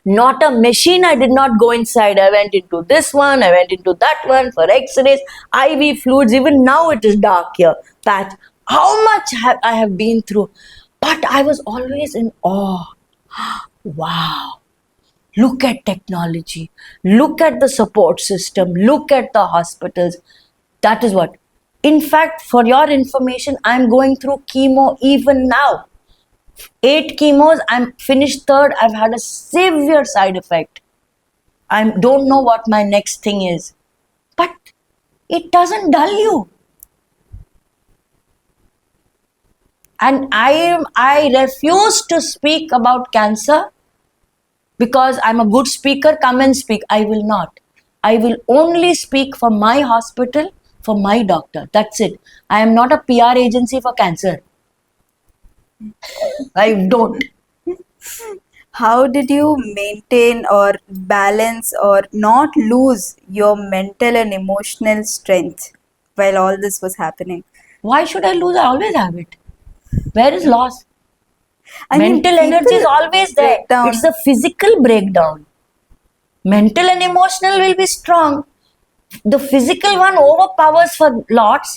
Not a machine. I did not go inside. I went into this one. I went into that one for X-rays, IV fluids. Even now it is dark here. Pat, how much I have been through. But I was always in awe. Wow. Look at technology. Look at the support system. Look at the hospitals. That is what. In fact, for your information, I'm going through chemo even now. 8 chemos, I'm finished 3rd. I've had a severe side effect. I don't know what my next thing is. But it doesn't dull you. And I refuse to speak about cancer because I'm a good speaker. Come and speak. I will not. I will only speak for my hospital, for my doctor. That's it. I am not a PR agency for cancer. I don't. how did you maintain or balance or not lose your mental and emotional strength while all this was happening? Why should I lose? I always have it. Where is loss? I mean, Mental energy is people always there. break down. It's the physical breakdown. Mental and emotional will be strong. The physical one overpowers for lots.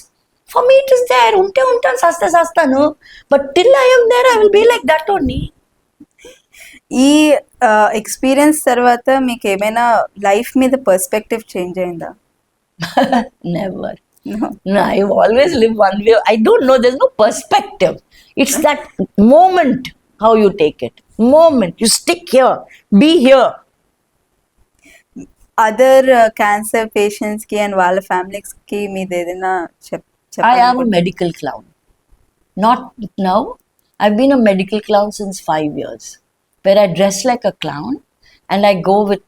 For me, it is there. Unte untan sasta sasta no. But till I am there, I will be like that only. ఈ experience తర్వాత మీకు ఏమైనా life మీద perspective change అయిందా? Never. No, I've always lived one way. I don't know. There's no perspective. It's that moment how you take it. Moment. You stick here. Be here. Other cancer patients కి and వాళ్ళ families కి మీది ఏదైనా I am a medical clown. Not now. I've been a medical clown since 5 years, where I dress like a clown and I go with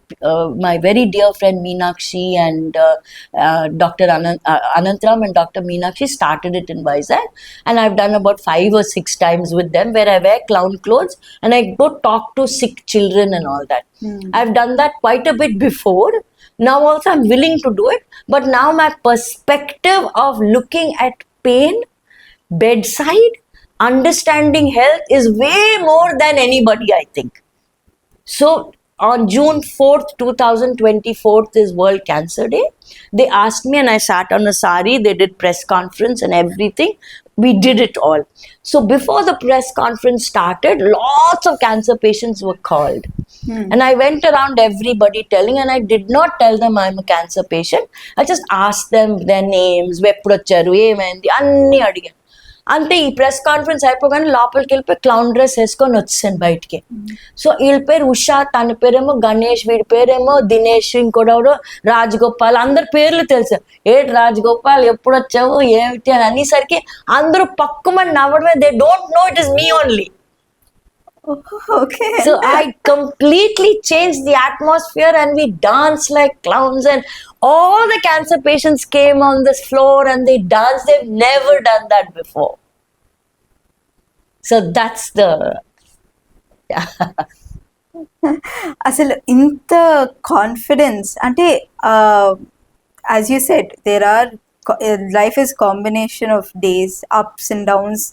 my very dear friend Meenakshi and Dr. Anantram and Dr. Meenakshi started it in Vizag, and I've done about 5 or 6 times with them where I wear clown clothes and I go talk to sick children and all that. I've done that quite a bit before. Now also I'm willing to do it, but now my perspective of looking at pain, bedside, understanding health is way more than anybody, I think. So on June 4th, 2024 is World Cancer Day. They asked me and I sat on a sari. They did press conference and everything. We did it all. So before the press conference started, lots of cancer patients were called. And I went around everybody telling, and I did not tell them I'm a cancer patient. I just asked them their names, వెప్పుడొచ్చారు, ఏమైంది, అన్నీ అడిగాను. అంతే. ఈ press conference అయిపోగానే లోపలికి వెళ్ళిపోయి clown dress వేసుకొని వచ్చాను బయటికి. సో వీళ్ళ పేరు ఉషా, తన పేరేమో గణేష్, వీడి పేరేమో దినేష్, ఇంకోడెవడో రాజగోపాల్, అందరి పేర్లు తెలుసు. ఏటి రాజగోపాల్, ఎప్పుడు వచ్చావు, ఏమిటి అని అనేసరికి అందరూ పక్కుమని నవ్వడమే. They don't know it is me only. Okay. So I completely changed the atmosphere and we danced like clowns, and all the cancer patients came on this floor and they danced. They've never done that before. So that's the అసలు ఇంత confidence అంటే as you said there are life is combination of days, ups and downs,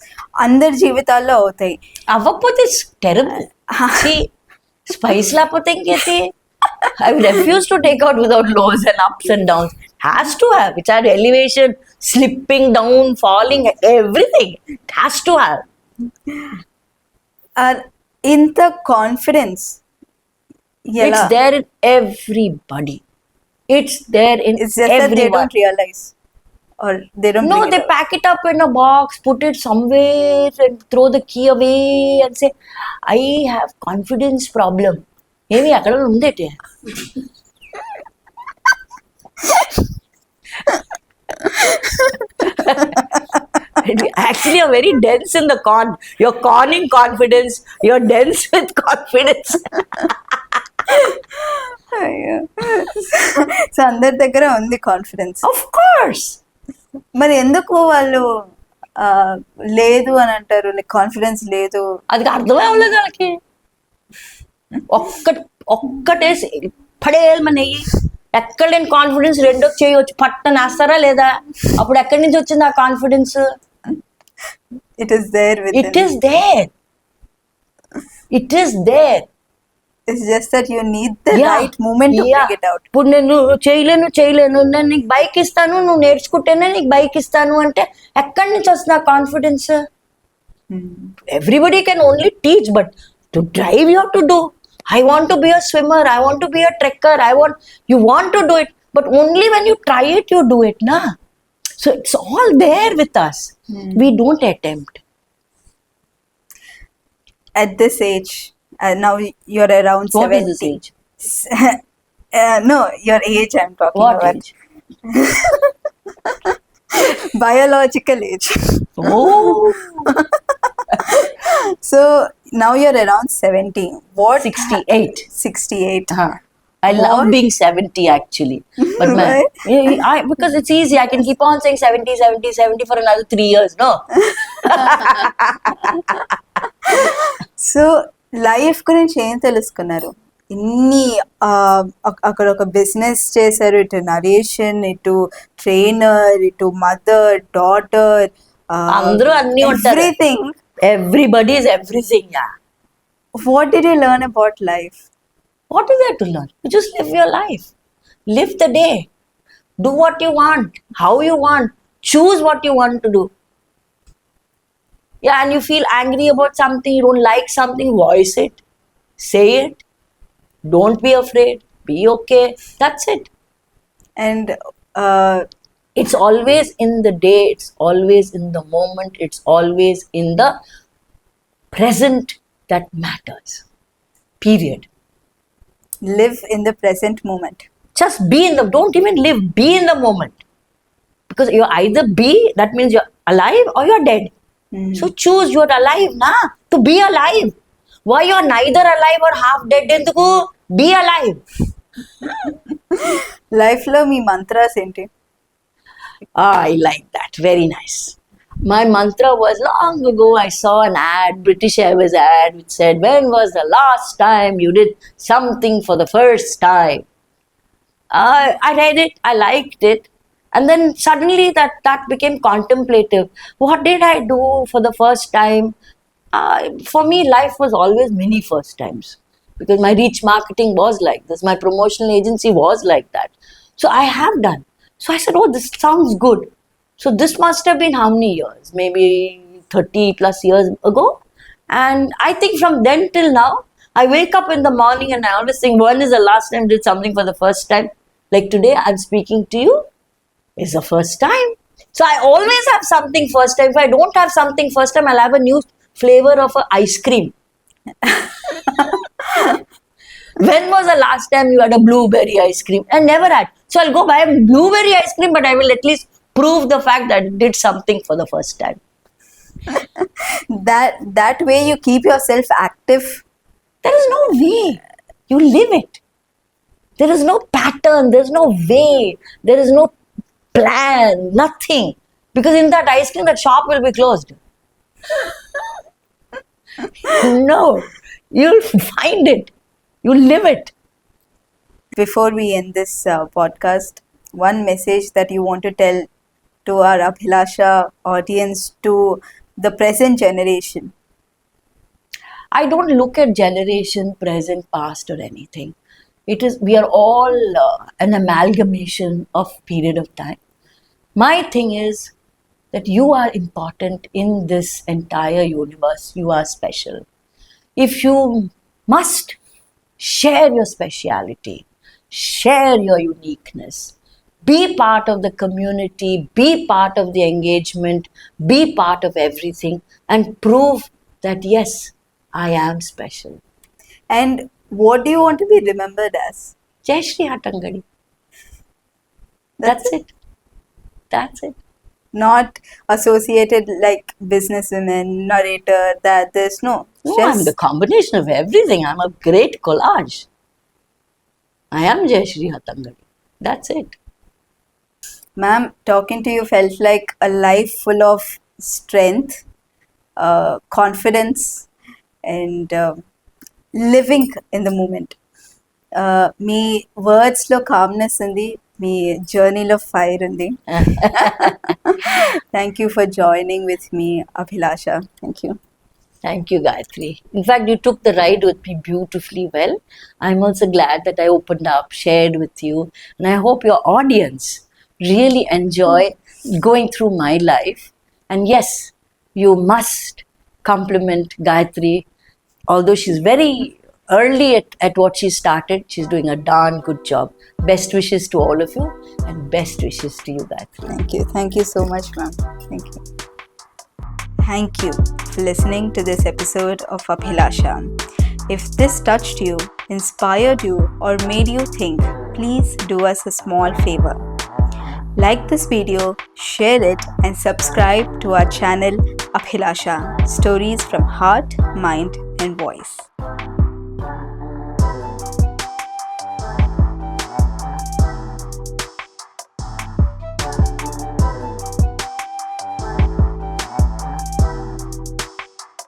అందరి జీవితాల్లో అవుతాయి. అవ్వకపోతే terrible. Spice లేకపోతే ఇంకేంటి? I refuse to take out without lows and ups and downs. Has to have. It's our elevation, slipping down, falling, everything. It has to have. ఇంత confidence It's there in everybody. It's there in It's just that they everyone. don't realize or they don't No, bring it they out. pack it up in a box, put it somewhere and throw the key away and say, I have confidence problem. ఏమి అక్కడ ఉందేటి? Actually, you're very dense in the con. You're conning confidence. You're dense with confidence. So అందరి దగ్గర ఉంది confidence. Of course. మరి ఎందుకు వాళ్ళు లేదు అని అంటారు, లైక్ కాన్ఫిడెన్స్ లేదు? అది అర్థమే అవ్వలేదు వాళ్ళకి. ఒక్కటే పడేయాలమనేయి. ఎక్కడ లేని కాన్ఫిడెన్స్ రెండో చేయవచ్చు, పట్టన వేస్తారా లేదా? అప్పుడు ఎక్కడి నుంచి వచ్చింది ఆ confidence? It is there with it is there. It is there. It's just that you need the right moment to bring it out. ఇప్పుడు నేను చేయలేను, నేను నీకు బైక్ ఇస్తాను, నువ్వు నేర్చుకుంటేనే నీకు బైక్ ఇస్తాను అంటే ఎక్కడి నుంచి వస్తుంది ఆ confidence? Everybody can only teach, but to drive you have to do. I want to be a swimmer, I want to be a trekker, you want to do it, but only when you try it, you do it, na? So it's all there with us. We don't attempt. At this age, now you're around What 70. is this age? No, your age I'm talking What about. age? Biological age. Oh, So now you're around 70. What? 68. 68. I love being 70 actually. But because it's easy, I can keep on saying 70, 70, 70 for another 3 years, no? So life గురించి ఏం తెలుసుకున్నారు? ఇన్ని అక్కడ ఒక business చేశారు, ఇటు narration, ఇటు trainer, ఇటు మదర్, డాటర్, అందరూ అన్నీ ఉంటారు. Everything. Everybody is everything, yeah. What did you learn about life? What is there to learn? You just live your life. Live the day. Do what you want, how you want. Choose what you want to do. Yeah, and you feel angry about something, you don't like something, voice it. Say it. Don't be afraid. Be okay. That's it. And It's always in the day, it's always in the moment, it's always in the present that matters. Period. Live in the present moment. Just be in the, don't even live, be in the moment. Because you're either be, that means you're alive or you're dead. So choose, you're alive, na? To be alive. Why you're neither alive or half dead? Enduku? Be alive. లైఫ్లో మీ mantras ఏంటి? I like that. Very nice. My mantra was long ago. I saw an ad, British Airways ad, which said, "When was the last time you did something for the first time?" I read it. I liked it, and then suddenly that became contemplative. What did I do for the first time? For me, life was always many first times because my reach marketing was like this. My promotional agency was like that. So I have done. So I said, oh, this sounds good. So this must have been how many years? Maybe 30 plus years ago. And I think from then till now, I wake up in the morning and I always think, when is the last time I did something for the first time? Like today, I'm speaking to you. It's the first time. So I always have something first time. If I don't have something first time, I'll have a new flavor of a ice cream. When was the last time you had a blueberry ice cream? I never had. So I'll go buy a blueberry ice cream, but I will at least prove the fact that I did something for the first time. That way you keep yourself active. There is no way. You live it. There is no pattern. There is no way. There is no plan. Nothing. Because in that ice cream, that shop will be closed. No. You'll find it. You live it. Before we end this podcast, one message that you want to tell to our Abhilasha audience, to the present generation. I don't look at generation, present, past, or anything. It is, we are all an amalgamation of period of time. My thing is that you are important in this entire universe. You are special. If you must share your speciality, share your uniqueness, be part of the community, be part of the engagement, be part of everything, and prove that yes, I am special. And what do you want to be remembered as? Jayashree Hatangadi. That's it. That's it. Not associated like businesswoman, narrator, that there's no. No, I'm the combination of everything. I'm a great collage. I am Jayashree Hatangadi. That's it. Ma'am, talking to you felt like a life full of strength, confidence, and living in the moment. మీ వర్డ్స్లో calmness ఉంది, మీ జర్నీలో fire ఉంది. Thank you for joining with me Abhilasha. Thank you. Thank you, Gayatri. In fact, you took the ride with me beautifully well. I'm also glad that I opened up, shared with you, and I hope your audience really enjoy going through my life. And yes, you must compliment Gayatri. Although she's very early at what she started, she's doing a darn good job. Best wishes to all of you, and best wishes to you, Gayatri. Thank you. Thank you so much, ma'am. Thank you. Thank you for listening to this episode of Abhilasha. If this touched you, inspired you, or made you think, please do us a small favor. Like this video, share it, and subscribe to our channel Abhilasha, Stories from Heart, Mind, and Voice.